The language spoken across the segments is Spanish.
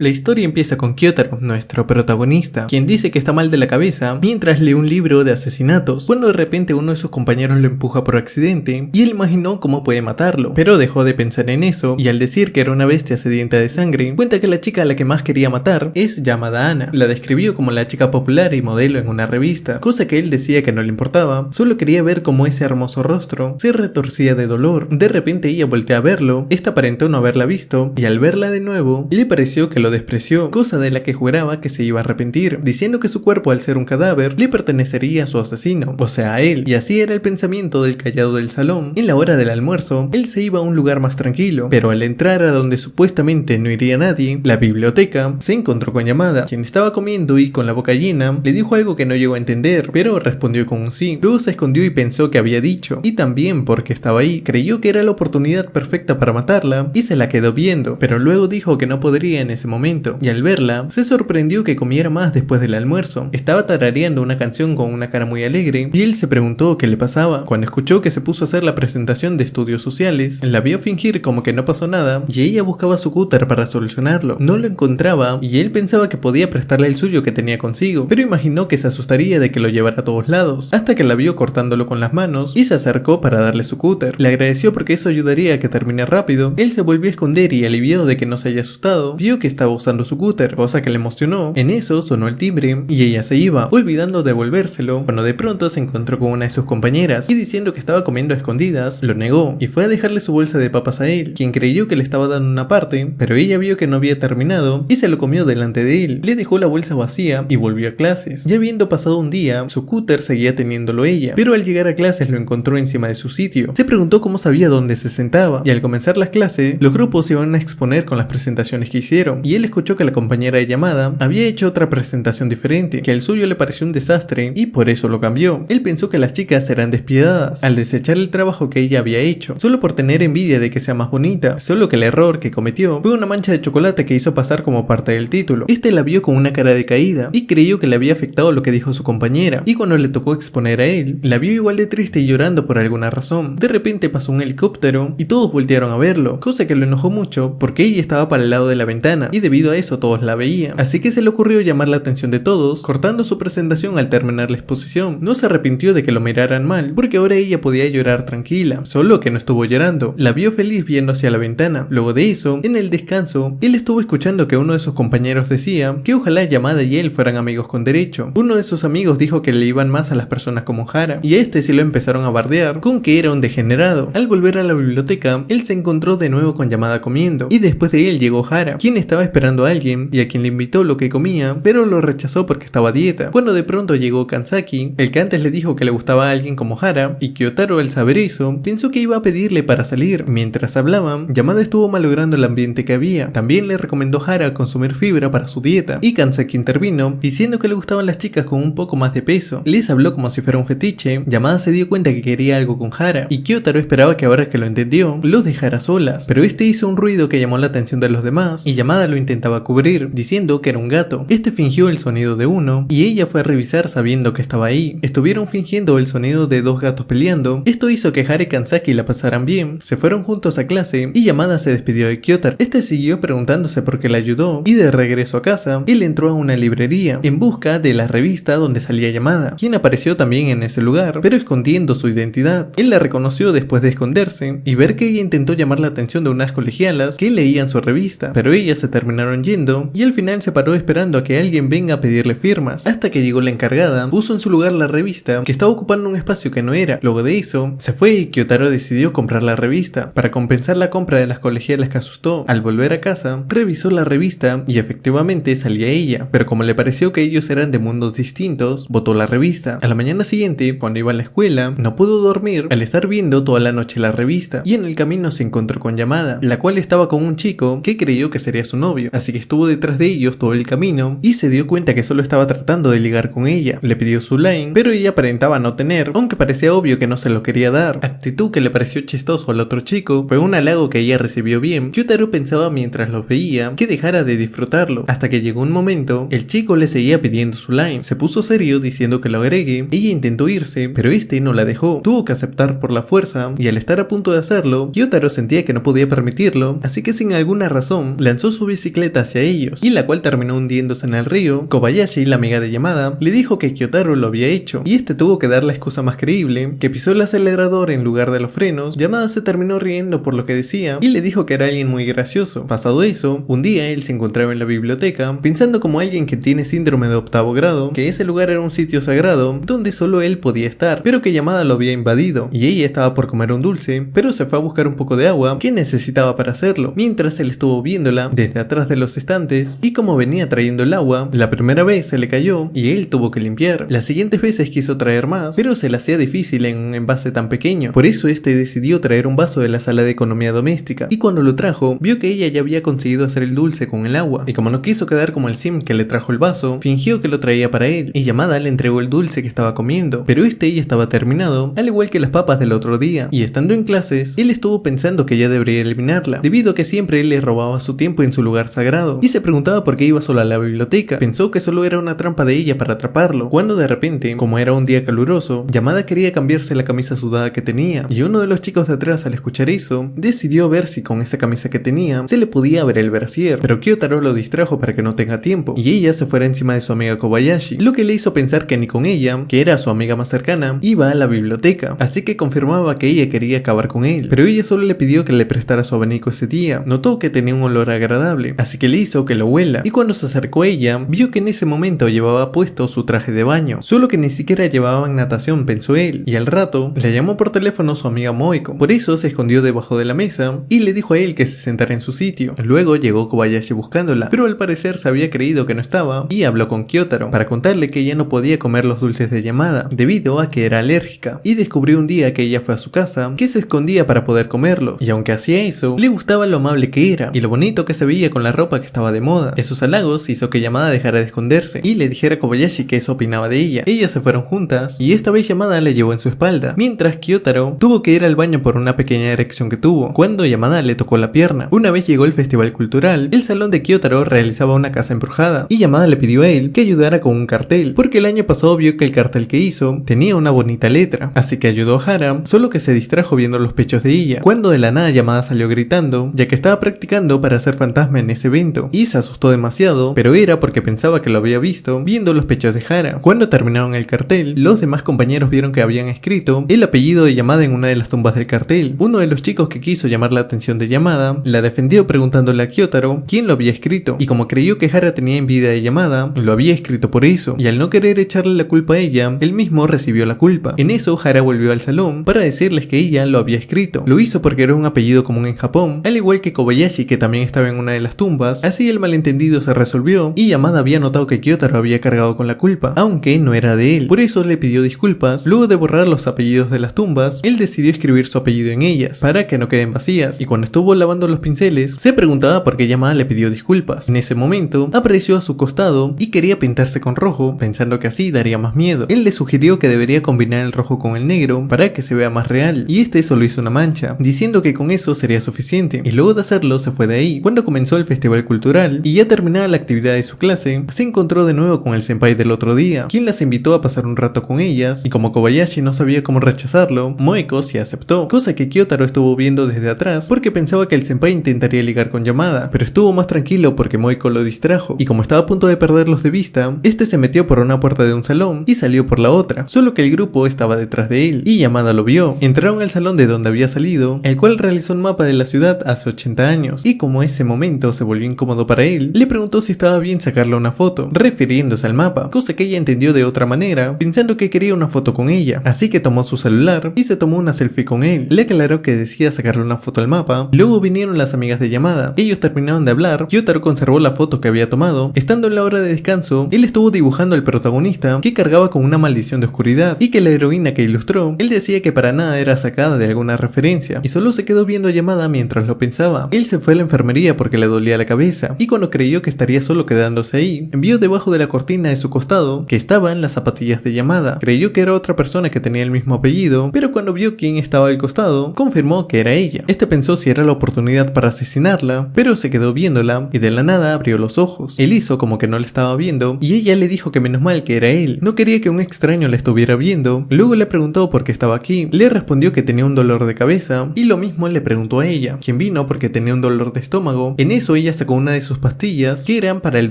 La historia empieza con Kyotaro, nuestro protagonista, quien dice que está mal de la cabeza mientras lee un libro de asesinatos, cuando de repente uno de sus compañeros lo empuja por accidente y él imaginó cómo puede matarlo, pero dejó de pensar en eso y al decir que era una bestia sedienta de sangre, cuenta que la chica a la que más quería matar es llamada Ana. La describió como la chica popular y modelo en una revista, cosa que él decía que no le importaba, solo quería ver cómo ese hermoso rostro se retorcía de dolor. De repente ella voltea a verlo, esta aparentó no haberla visto y al verla de nuevo le pareció que lo despreció, cosa de la que juraba que se iba a arrepentir, diciendo que su cuerpo al ser un cadáver le pertenecería a su asesino, o sea a él, y así era el pensamiento del callado del salón. En la hora del almuerzo, él se iba a un lugar más tranquilo, pero al entrar a donde supuestamente no iría nadie, la biblioteca, se encontró con Yamada, quien estaba comiendo y con la boca llena, le dijo algo que no llegó a entender, pero respondió con un sí. Luego se escondió y pensó que había dicho, y también porque estaba ahí, creyó que era la oportunidad perfecta para matarla y se la quedó viendo, pero luego dijo que no podría en ese momento, y al verla, se sorprendió que comiera más después del almuerzo. Estaba tarareando una canción con una cara muy alegre, y él se preguntó qué le pasaba. Cuando escuchó que se puso a hacer la presentación de estudios sociales, la vio fingir como que no pasó nada, y ella buscaba su cúter para solucionarlo. No lo encontraba, y él pensaba que podía prestarle el suyo que tenía consigo, pero imaginó que se asustaría de que lo llevara a todos lados, hasta que la vio cortándolo con las manos, y se acercó para darle su cúter. Le agradeció porque eso ayudaría a que termine rápido. Él se volvió a esconder y aliviado de que no se haya asustado, vio que estaba usando su cúter, cosa que le emocionó. En eso sonó el timbre y ella se iba, olvidando devolvérselo, cuando de pronto se encontró con una de sus compañeras y diciendo que estaba comiendo a escondidas, lo negó y fue a dejarle su bolsa de papas a él, quien creyó que le estaba dando una parte, pero ella vio que no había terminado y se lo comió delante de él. Le dejó la bolsa vacía y volvió a clases. Ya habiendo pasado un día, su cúter seguía teniéndolo ella, pero al llegar a clases lo encontró encima de su sitio. Se preguntó cómo sabía dónde se sentaba y al comenzar las clases, los grupos iban a exponer con las presentaciones que hicieron y él escuchó que la compañera de Yamada había hecho otra presentación diferente, que al suyo le pareció un desastre y por eso lo cambió. Él pensó que las chicas eran despiadadas al desechar el trabajo que ella había hecho, solo por tener envidia de que sea más bonita, solo que el error que cometió fue una mancha de chocolate que hizo pasar como parte del título. Este la vio con una cara decaída y creyó que le había afectado lo que dijo su compañera, y cuando le tocó exponer a él, la vio igual de triste y llorando por alguna razón. De repente pasó un helicóptero y todos voltearon a verlo, cosa que lo enojó mucho porque ella estaba para el lado de la ventana y debido a eso todos la veían, así que se le ocurrió llamar la atención de todos, cortando su presentación al terminar la exposición. No se arrepintió de que lo miraran mal, porque ahora ella podía llorar tranquila, solo que no estuvo llorando, la vio feliz viendo hacia la ventana. Luego de eso, en el descanso, él estuvo escuchando que uno de sus compañeros decía que ojalá Yamada y él fueran amigos con derecho. Uno de sus amigos dijo que le iban más a las personas como Hara, y a este sí lo empezaron a bardear con que era un degenerado. Al volver a la biblioteca, él se encontró de nuevo con Yamada comiendo, y después de él llegó Hara, quien estaba esperando a alguien y a quien le invitó lo que comía, pero lo rechazó porque estaba a dieta. Cuando de pronto llegó Kansaki, el que antes le dijo que le gustaba a alguien como Hara, y Kyotaro al saber eso, pensó que iba a pedirle para salir. Mientras hablaban, Yamada estuvo malogrando el ambiente que había. También le recomendó Hara consumir fibra para su dieta, y Kansaki intervino, diciendo que le gustaban las chicas con un poco más de peso. Les habló como si fuera un fetiche. Yamada se dio cuenta que quería algo con Hara, y Kyotaro esperaba que ahora que lo entendió, los dejara solas, pero este hizo un ruido que llamó la atención de los demás, y Yamada lo intentaba cubrir, diciendo que era un gato. Este fingió el sonido de uno, y ella fue a revisar sabiendo que estaba ahí. Estuvieron fingiendo el sonido de dos gatos peleando. Esto hizo que Hara y Kansaki la pasaran bien, se fueron juntos a clase, y Yamada se despidió de Kyotaro. Este siguió preguntándose por qué la ayudó, y de regreso a casa, él entró a una librería, en busca de la revista donde salía Yamada, quien apareció también en ese lugar, pero escondiendo su identidad. Él la reconoció después de esconderse, y ver que ella intentó llamar la atención de unas colegialas que leían su revista, pero ellas se terminaron yendo, y al final se paró esperando a que alguien venga a pedirle firmas, hasta que llegó la encargada, puso en su lugar la revista, que estaba ocupando un espacio que no era. Luego de eso, se fue y Kyotaro decidió comprar la revista, para compensar la compra de las colegialas que asustó. Al volver a casa, revisó la revista, y efectivamente salía ella, pero como le pareció que ellos eran de mundos distintos, botó la revista. A la mañana siguiente, cuando iba a la escuela, no pudo dormir al estar viendo toda la noche la revista, y en el camino se encontró con Yamada, la cual estaba con un chico que creyó que sería su novio, así que estuvo detrás de ellos todo el camino, y se dio cuenta que solo estaba tratando de ligar con ella. Le pidió su line, pero ella aparentaba no tener, aunque parecía obvio que no se lo quería dar, actitud que le pareció chistoso al otro chico. Fue un halago que ella recibió bien. Kyotaro pensaba mientras los veía que dejara de disfrutarlo, hasta que llegó un momento, el chico le seguía pidiendo su line, se puso serio diciendo que lo agregue. Ella intentó irse, pero este no la dejó, tuvo que aceptar por la fuerza, y al estar a punto de hacerlo, Kyotaro sentía que no podía permitirlo, así que sin alguna razón lanzó su bicicleta bicicleta hacia ellos, y la cual terminó hundiéndose en el río. Kobayashi, la amiga de Yamada, le dijo que Kyotaro lo había hecho, y este tuvo que dar la excusa más creíble, que pisó el acelerador en lugar de los frenos. Yamada se terminó riendo por lo que decía, y le dijo que era alguien muy gracioso. Pasado eso, un día él se encontraba en la biblioteca, pensando como alguien que tiene síndrome de octavo grado, que ese lugar era un sitio sagrado, donde solo él podía estar, pero que Yamada lo había invadido, y ella estaba por comer un dulce, pero se fue a buscar un poco de agua que necesitaba para hacerlo, mientras él estuvo viéndola desde atrás de los estantes, y como venía trayendo el agua, la primera vez se le cayó, y él tuvo que limpiar. Las siguientes veces quiso traer más, pero se le hacía difícil en un envase tan pequeño, por eso este decidió traer un vaso de la sala de economía doméstica, y cuando lo trajo, vio que ella ya había conseguido hacer el dulce con el agua, y como no quiso quedar como el sim que le trajo el vaso, fingió que lo traía para él, y Yamada le entregó el dulce que estaba comiendo, pero este ya estaba terminado, al igual que las papas del otro día, y estando en clases, él estuvo pensando que ya debería eliminarla, debido a que siempre él le robaba su tiempo en su lugar sagrado, y se preguntaba por qué iba sola a la biblioteca. Pensó que solo era una trampa de ella para atraparlo, cuando de repente, como era un día caluroso, Yamada quería cambiarse la camisa sudada que tenía, y uno de los chicos de atrás, al escuchar eso, decidió ver si con esa camisa que tenía se le podía ver el brasier, pero Kyotaro lo distrajo para que no tenga tiempo, y ella se fuera encima de su amiga Kobayashi, lo que le hizo pensar que ni con ella, que era su amiga más cercana, iba a la biblioteca, así que confirmaba que ella quería acabar con él, pero ella solo le pidió que le prestara su abanico ese día. Notó que tenía un olor agradable, así que le hizo que lo huela, y cuando se acercó a ella, vio que en ese momento llevaba puesto su traje de baño, solo que ni siquiera llevaban natación, pensó él, y al rato le llamó por teléfono su amiga Moeko, por eso se escondió debajo de la mesa y le dijo a él que se sentara en su sitio. Luego llegó Kobayashi buscándola, pero al parecer se había creído que no estaba, y habló con Kyotaro para contarle que ella no podía comer los dulces de Yamada, debido a que era alérgica, y descubrió un día que ella fue a su casa, que se escondía para poder comerlos, y aunque hacía eso, le gustaba lo amable que era, y lo bonito que se veía con la ropa que estaba de moda. Esos halagos hizo que Yamada dejara de esconderse, y le dijera a Kobayashi que eso opinaba de ella. Ellas se fueron juntas, y esta vez Yamada le llevó en su espalda, mientras Kyotaro tuvo que ir al baño por una pequeña erección que tuvo, cuando Yamada le tocó la pierna. Una vez llegó el festival cultural, el salón de Kyotaro realizaba una casa embrujada, y Yamada le pidió a él que ayudara con un cartel, porque el año pasado vio que el cartel que hizo tenía una bonita letra, así que ayudó a Hara, solo que se distrajo viendo los pechos de ella, cuando de la nada Yamada salió gritando, ya que estaba practicando para ser fantasma en ese evento, y se asustó demasiado, pero era porque pensaba que lo había visto viendo los pechos de Hara. Cuando terminaron el cartel, los demás compañeros vieron que habían escrito el apellido de Yamada en una de las tumbas del cartel. Uno de los chicos que quiso llamar la atención de Yamada la defendió preguntándole a Kyotaro quién lo había escrito, y como creyó que Hara tenía envidia de Yamada, lo había escrito por eso, y al no querer echarle la culpa a ella, él mismo recibió la culpa. En eso Hara volvió al salón para decirles que ella lo había escrito. Lo hizo porque era un apellido común en Japón, al igual que Kobayashi, que también estaba en una de las tumbas. Así el malentendido se resolvió, y Yamada había notado que Kyotaro había cargado con la culpa, aunque no era de él. Por eso le pidió disculpas. Luego de borrar los apellidos de las tumbas, él decidió escribir su apellido en ellas, para que no queden vacías, y cuando estuvo lavando los pinceles, se preguntaba por qué Yamada le pidió disculpas. En ese momento, apareció a su costado y quería pintarse con rojo, pensando que así daría más miedo. Él le sugirió que debería combinar el rojo con el negro para que se vea más real, y este solo hizo una mancha, diciendo que con eso sería suficiente, y luego de hacerlo se fue de ahí. Cuando comenzó el festival cultural y ya terminaba la actividad de su clase, se encontró de nuevo con el senpai del otro día, quien las invitó a pasar un rato con ellas, y como Kobayashi no sabía cómo rechazarlo, Moeko sí aceptó, cosa que Kyotaro estuvo viendo desde atrás porque pensaba que el senpai intentaría ligar con Yamada, pero estuvo más tranquilo porque Moeko lo distrajo, y como estaba a punto de perderlos de vista, este se metió por una puerta de un salón y salió por la otra, solo que el grupo estaba detrás de él, y Yamada lo vio. Entraron al salón de donde había salido, el cual realizó un mapa de la ciudad hace 80 años, y como ese momento se volvió incómodo para él, le preguntó si estaba bien sacarle una foto, refiriéndose al mapa, cosa que ella entendió de otra manera, pensando que quería una foto con ella, así que tomó su celular y se tomó una selfie con él. Le aclaró que decía sacarle una foto al mapa. Luego vinieron las amigas de Yamada, ellos terminaron de hablar, Kyotaro conservó la foto que había tomado. Estando en la hora de descanso, él estuvo dibujando al protagonista que cargaba con una maldición de oscuridad, y que la heroína que ilustró, él decía que para nada era sacada de alguna referencia, y solo se quedó viendo a Yamada mientras lo pensaba. Él se fue a la enfermería porque le dolía la cabeza, y cuando creyó que estaría solo quedándose ahí, vio debajo de la cortina de su costado que estaban las zapatillas de Yamada. Creyó que era otra persona que tenía el mismo apellido, pero cuando vio quién estaba al costado, confirmó que era ella. Este pensó si era la oportunidad para asesinarla, pero se quedó viéndola, y de la nada abrió los ojos. Él hizo como que no le estaba viendo, y ella le dijo que menos mal que era él, no quería que un extraño la estuviera viendo. Luego le preguntó por qué estaba aquí, le respondió que tenía un dolor de cabeza, y lo mismo le preguntó a ella, quien vino porque tenía un dolor de estómago. En eso eso ella sacó una de sus pastillas que eran para el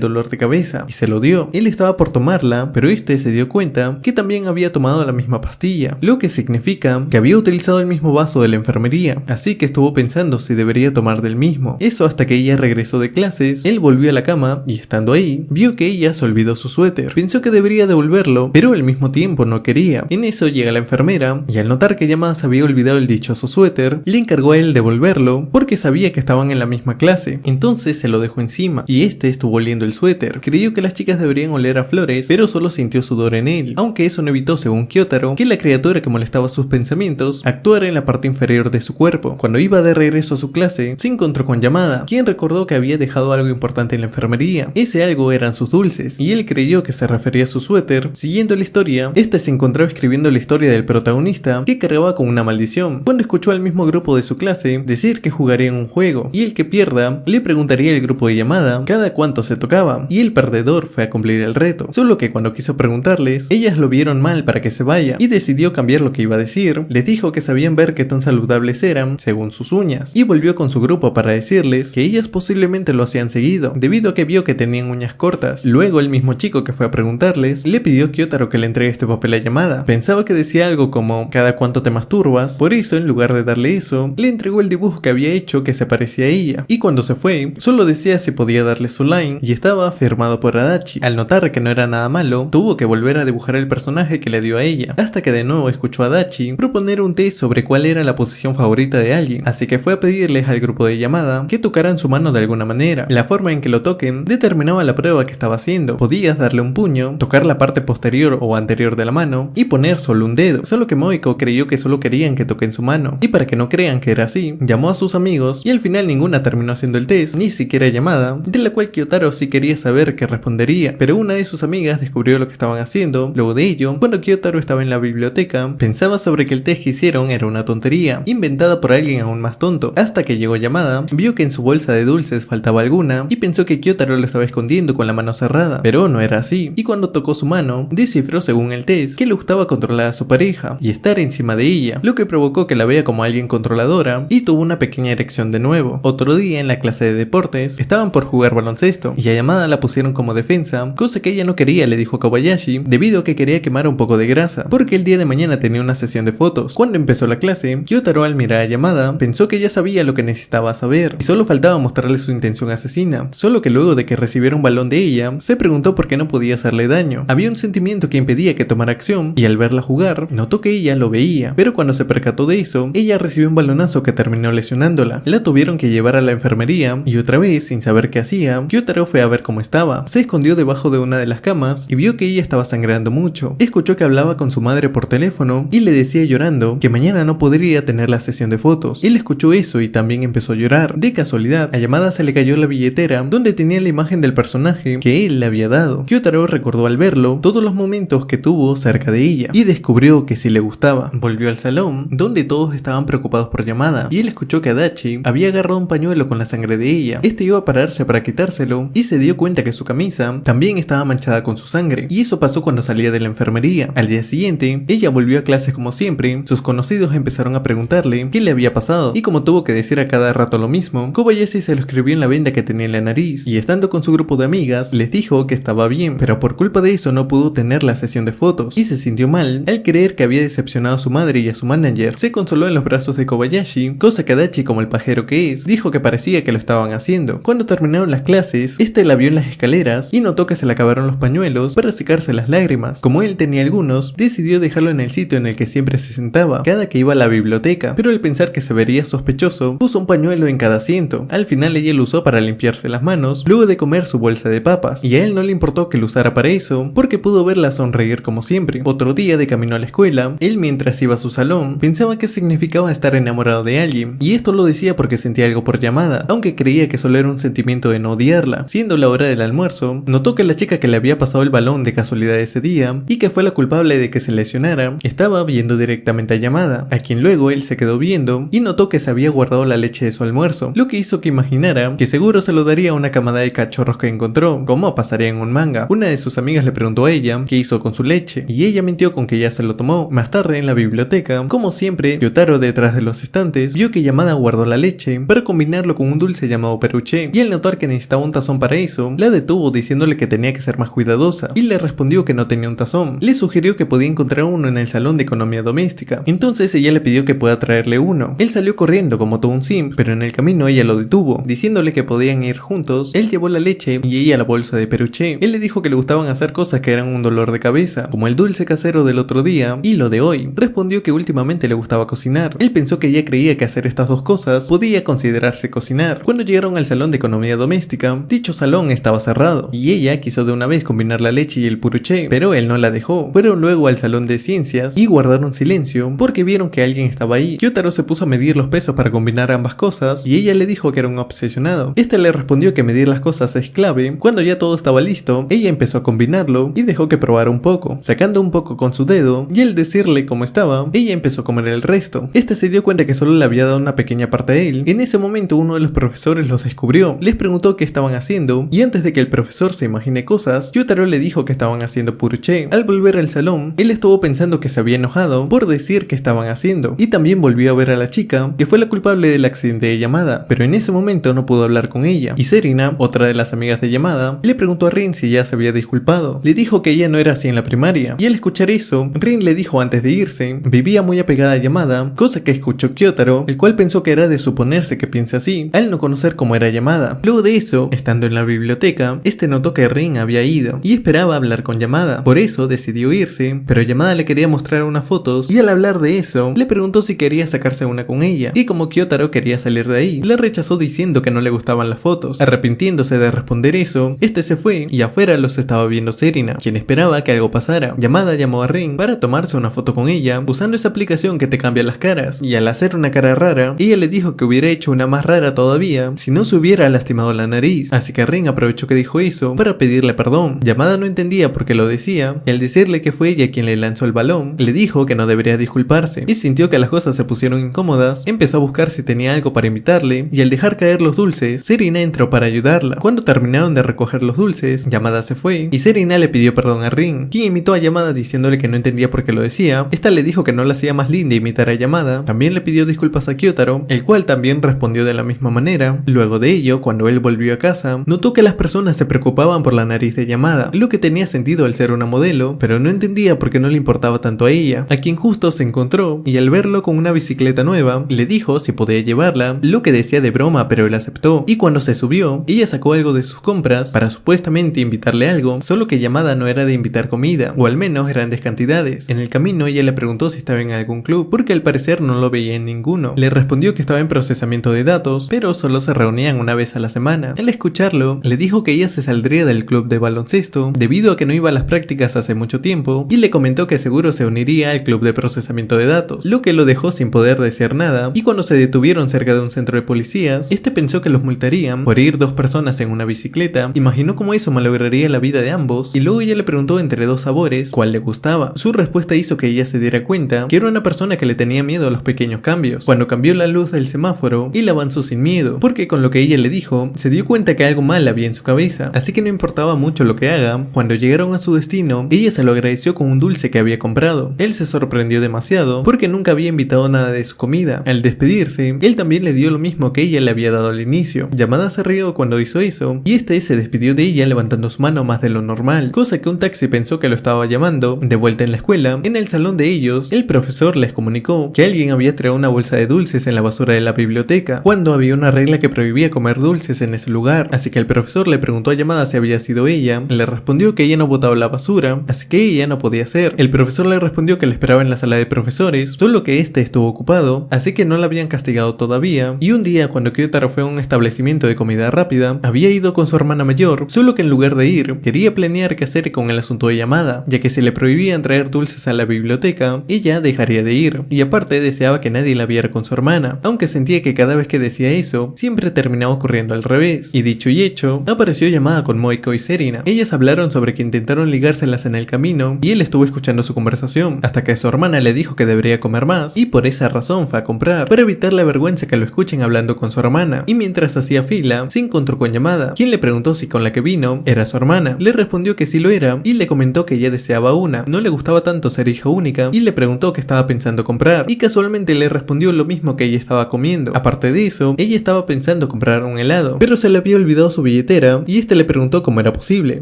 dolor de cabeza y se lo dio. Él estaba por tomarla, pero este se dio cuenta que también había tomado la misma pastilla, lo que significa que había utilizado el mismo vaso de la enfermería, así que estuvo pensando si debería tomar del mismo. Eso hasta que ella regresó de clases. Él volvió a la cama y estando ahí, vio que ella se olvidó su suéter. Pensó que debería devolverlo, pero al mismo tiempo no quería. En eso llega la enfermera y al notar que Yamada se había olvidado el dichoso suéter, le encargó a él devolverlo porque sabía que estaban en la misma clase. Entonces se lo dejó encima y este estuvo oliendo el suéter. Creyó que las chicas deberían oler a flores, pero solo sintió sudor en él, aunque eso no evitó, según Kyotaro, que la criatura que molestaba sus pensamientos actuara en la parte inferior de su cuerpo. Cuando iba de regreso a su clase, se encontró con Yamada, quien recordó que había dejado algo importante en la enfermería. Ese algo eran sus dulces, y él creyó que se refería a su suéter. Siguiendo la historia, este se encontraba escribiendo la historia del protagonista, que cargaba con una maldición, cuando escuchó al mismo grupo de su clase decir que jugarían un juego, y el que pierda le preguntaría al grupo de Yamada cada cuánto se tocaba, y el perdedor fue a cumplir el reto. Solo que cuando quiso preguntarles, ellas lo vieron mal para que se vaya, y decidió cambiar lo que iba a decir. Les dijo que sabían ver qué tan saludables eran, según sus uñas, y volvió con su grupo para decirles que ellas posiblemente lo hacían seguido, debido a que vio que tenían uñas cortas. Luego el mismo chico que fue a preguntarles, le pidió a Kyotaro que le entregue este papel a Yamada. Pensaba que decía algo como, ¿cada cuánto te masturbas? Por eso, en lugar de darle eso, le entregó el dibujo que había hecho que se parecía a ella, y cuando se fue, solo decía si podía darle su line, y estaba firmado por Adachi. Al notar que no era nada malo, tuvo que volver a dibujar el personaje que le dio a ella, hasta que de nuevo escuchó a Adachi proponer un test sobre cuál era la posición favorita de alguien, así que fue a pedirles al grupo de Yamada que tocaran su mano de alguna manera. La forma en que lo toquen determinaba la prueba que estaba haciendo. Podías darle un puño, tocar la parte posterior o anterior de la mano y poner solo un dedo, solo que Moiko creyó que solo querían que toquen su mano, y para que no crean que era así, llamó a sus amigos y al final ninguna terminó haciendo el test, ni siquiera Yamada, de la cual Kyotaro sí quería saber qué respondería, pero una de sus amigas descubrió lo que estaban haciendo. Luego de ello, cuando Kyotaro estaba en la biblioteca, pensaba sobre que el test que hicieron era una tontería, inventada por alguien aún más tonto, hasta que llegó Yamada, vio que en su bolsa de dulces faltaba alguna y pensó que Kyotaro lo estaba escondiendo con la mano cerrada, pero no era así, y cuando tocó su mano, descifró según el test que le gustaba controlar a su pareja y estar encima de ella, lo que provocó que la vea como alguien controladora y tuvo una pequeña erección de nuevo. Otro día en la clase de deportes, estaban por jugar baloncesto y a Yamada la pusieron como defensa, cosa que ella no quería, le dijo Kobayashi, debido a que quería quemar un poco de grasa, porque el día de mañana tenía una sesión de fotos. Cuando empezó la clase, Kyotaro al mirar a Yamada, pensó que ya sabía lo que necesitaba saber, y solo faltaba mostrarle su intención asesina, solo que luego de que recibiera un balón de ella, se preguntó por qué no podía hacerle daño. Había un sentimiento que impedía que tomara acción, y al verla jugar, notó que ella lo veía, pero cuando se percató de eso, ella recibió un balonazo que terminó lesionándola. La tuvieron que llevar a la enfermería, y otra vez, sin saber qué hacía, Kyotaro fue a ver cómo estaba. Se escondió debajo de una de las camas, y vio que ella estaba sangrando mucho. Escuchó que hablaba con su madre por teléfono, y le decía llorando que mañana no podría tener la sesión de fotos. Él escuchó eso y también empezó a llorar. De casualidad, a Yamada se le cayó la billetera donde tenía la imagen del personaje que él le había dado. Kyotaro recordó al verlo todos los momentos que tuvo cerca de ella y descubrió que sí le gustaba. Volvió al salón donde todos estaban preocupados por Yamada y él escuchó que Adachi había agarrado un pañuelo con la sangre de ella. Este iba a pararse para quitárselo y se dio cuenta que su camisa también estaba manchada con su sangre, y eso pasó cuando salía de la enfermería. Al día siguiente, ella volvió a clases como siempre. Sus conocidos empezaron a preguntarle qué le había pasado, y como tuvo que decir a cada rato lo mismo, Kobayashi se lo escribió en la venda que tenía en la nariz, y estando con su grupo de amigas, les dijo que estaba bien, pero por culpa de eso no pudo tener la sesión de fotos, y se sintió mal al creer que había decepcionado a su madre y a su manager. Se consoló en los brazos de Kobayashi, cosa que Adachi, como el pajero que es, dijo que parecía que lo estaban haciendo. Cuando terminaron las clases, este la vio en las escaleras y notó que se le acabaron los pañuelos para secarse las lágrimas. Como él tenía algunos, decidió dejarlo en el sitio en el que siempre se sentaba cada que iba a la biblioteca, pero al pensar que se vería sospechoso, puso un pañuelo en cada asiento. Al final ella lo usó para limpiarse las manos luego de comer su bolsa de papas, y a él no le importó que lo usara para eso, porque pudo verla sonreír como siempre. Otro día de camino a la escuela, él mientras iba a su salón, pensaba que significaba estar enamorado de alguien, y esto lo decía porque sentía algo por Yamada, aunque creía que solo era un sentimiento de no odiarla. Siendo la hora del almuerzo, notó que la chica que le había pasado el balón de casualidad ese día, y que fue la culpable de que se lesionara, estaba viendo directamente a Yamada, a quien luego él se quedó viendo, y notó que se había guardado la leche de su almuerzo, lo que hizo que imaginara que seguro se lo daría a una camada de cachorros que encontró, como pasaría en un manga. Una de sus amigas le preguntó a ella qué hizo con su leche, y ella mintió con que ya se lo tomó. Más tarde en la biblioteca, como siempre, Kyotaro detrás de los estantes vio que Yamada guardó la leche para combinarlo con un dulce llamado nuevo peluche, y al notar que necesitaba un tazón para eso, la detuvo diciéndole que tenía que ser más cuidadosa, y le respondió que no tenía un tazón. Le sugirió que podía encontrar uno en el salón de economía doméstica, entonces ella le pidió que pueda traerle uno. Él salió corriendo como todo un simp, pero en el camino ella lo detuvo, diciéndole que podían ir juntos. Él llevó la leche y ella la bolsa de peluche. Él le dijo que le gustaban hacer cosas que eran un dolor de cabeza, como el dulce casero del otro día y lo de hoy. Respondió que últimamente le gustaba cocinar. Él pensó que ella creía que hacer estas dos cosas podía considerarse cocinar. Cuando llegaron al salón de economía doméstica, dicho salón estaba cerrado, y ella quiso de una vez combinar la leche y el peluche, pero él no la dejó. Fueron luego al salón de ciencias y guardaron silencio porque vieron que alguien estaba ahí. Kyotaro se puso a medir los pesos para combinar ambas cosas y ella le dijo que era un obsesionado. Este le respondió que medir las cosas es clave. Cuando ya todo estaba listo, ella empezó a combinarlo y dejó que probara un poco, sacando un poco con su dedo, y al decirle cómo estaba, ella empezó a comer el resto. Este se dio cuenta que solo le había dado una pequeña parte a él. En ese momento uno de los profesores los descubrió, les preguntó qué estaban haciendo, y antes de que el profesor se imagine cosas, Kyotaro le dijo que estaban haciendo peluche. Al volver al salón, él estuvo pensando que se había enojado por decir que estaban haciendo, y también volvió a ver a la chica, que fue la culpable del accidente de Yamada, pero en ese momento no pudo hablar con ella, y Serena, otra de las amigas de Yamada, le preguntó a Rin si ya se había disculpado. Le dijo que ella no era así en la primaria, y al escuchar eso, Rin le dijo antes de irse, vivía muy apegada a Yamada, cosa que escuchó Kyotaro, el cual pensó que era de suponerse que piense así, al no conocer cómo era Yamada. Luego de eso, estando en la biblioteca, este notó que Rin había ido, y esperaba hablar con Yamada, por eso decidió irse, pero Yamada le quería mostrar unas fotos, y al hablar de eso, le preguntó si quería sacarse una con ella, y como Kyotaro quería salir de ahí, la rechazó diciendo que no le gustaban las fotos. Arrepintiéndose de responder eso, este se fue, y afuera los estaba viendo Serena, quien esperaba que algo pasara. Yamada llamó a Rin para tomarse una foto con ella, usando esa aplicación que te cambia las caras, y al hacer una cara rara, ella le dijo que hubiera hecho una más rara todavía si no se hubiera lastimado la nariz, así que Rin aprovechó que dijo eso para pedirle perdón. Yamada no entendía por qué lo decía, y al decirle que fue ella quien le lanzó el balón, le dijo que no debería disculparse, y sintió que las cosas se pusieron incómodas. Empezó a buscar si tenía algo para invitarle, y al dejar caer los dulces, Serena entró para ayudarla. Cuando terminaron de recoger los dulces, Yamada se fue, y Serena le pidió perdón a Rin, quien imitó a Yamada diciéndole que no entendía por qué lo decía. Esta le dijo que no la hacía más linda imitar a Yamada. También le pidió disculpas a Kyotaro, el cual también respondió de la misma manera. Luego de ello, cuando él volvió a casa, notó que las personas se preocupaban por la nariz de Yamada, lo que tenía sentido al ser una modelo, pero no entendía por qué no le importaba tanto a ella, a quien justo se encontró, y al verlo con una bicicleta nueva, le dijo si podía llevarla, lo que decía de broma, pero él aceptó. Y cuando se subió, ella sacó algo de sus compras para supuestamente invitarle algo, solo que Yamada no era de invitar comida, o al menos grandes cantidades. En el camino ella le preguntó si estaba en algún club, porque al parecer no lo veía en ninguno. Le respondió que estaba en procesamiento de datos, pero solo se reunían una vez a la semana. Al escucharlo, le dijo que ella se saldría del club de baloncesto debido a que no iba a las prácticas hace mucho tiempo, y le comentó que seguro se uniría al club de procesamiento de datos, lo que lo dejó sin poder decir nada. Y cuando se detuvieron cerca de un centro de policías, este pensó que los multarían por ir dos personas en una bicicleta. Imaginó cómo eso malograría la vida de ambos, y luego ella le preguntó entre dos sabores cuál le gustaba. Su respuesta hizo que ella se diera cuenta que era una persona que le tenía miedo a los pequeños cambios. Cuando cambió la luz del semáforo, él avanzó sin miedo, porque con lo que ella le dijo, se dio cuenta que algo mal había en su cabeza, así que no importaba mucho lo que haga. Cuando llegaron a su destino, ella se lo agradeció con un dulce que había comprado. Él se sorprendió demasiado, porque nunca había invitado nada de su comida. Al despedirse, él también le dio lo mismo que ella le había dado al inicio. Yamada se rió cuando hizo eso, y este se despidió de ella levantando su mano más de lo normal, cosa que un taxi pensó que lo estaba llamando. De vuelta en la escuela, en el salón de ellos, el profesor les comunicó que alguien había traído una bolsa de dulces en la basura de la biblioteca, cuando había una regla que prohibía comer dulces en ese lugar, así que el profesor le preguntó a Yamada si había sido ella. Le respondió que ella no botaba la basura, así que ella no podía ser. El profesor le respondió que le esperaba en la sala de profesores, solo que este estuvo ocupado, así que no la habían castigado todavía. Y un día, cuando Kyotaro fue a un establecimiento de comida rápida, había ido con su hermana mayor, solo que en lugar de ir, quería planear qué hacer con el asunto de Yamada, ya que si le prohibían traer dulces a la biblioteca, ella dejaría de ir, y aparte deseaba que nadie la viera con su hermana, aunque sentía que cada vez que decía eso, siempre terminaba ocurriendo al revés. Y dicho y hecho, apareció Yamada con Moiko y Serena. Ellas hablaron sobre que intentaron ligárselas en el camino, y él estuvo escuchando su conversación, hasta que su hermana le dijo que debería comer más, y por esa razón fue a comprar, para evitar la vergüenza que lo escuchen hablando con su hermana. Y mientras hacía fila, se encontró con Yamada, quien le preguntó si con la que vino era su hermana. Le respondió que sí lo era, y le comentó que ella deseaba una, no le gustaba tanto ser hija única, y le preguntó qué estaba pensando comprar, y casualmente le respondió lo mismo que ella estaba comiendo. Aparte de eso, ella estaba pensando intentando comprar un helado, pero se le había olvidado su billetera y este le preguntó cómo era posible,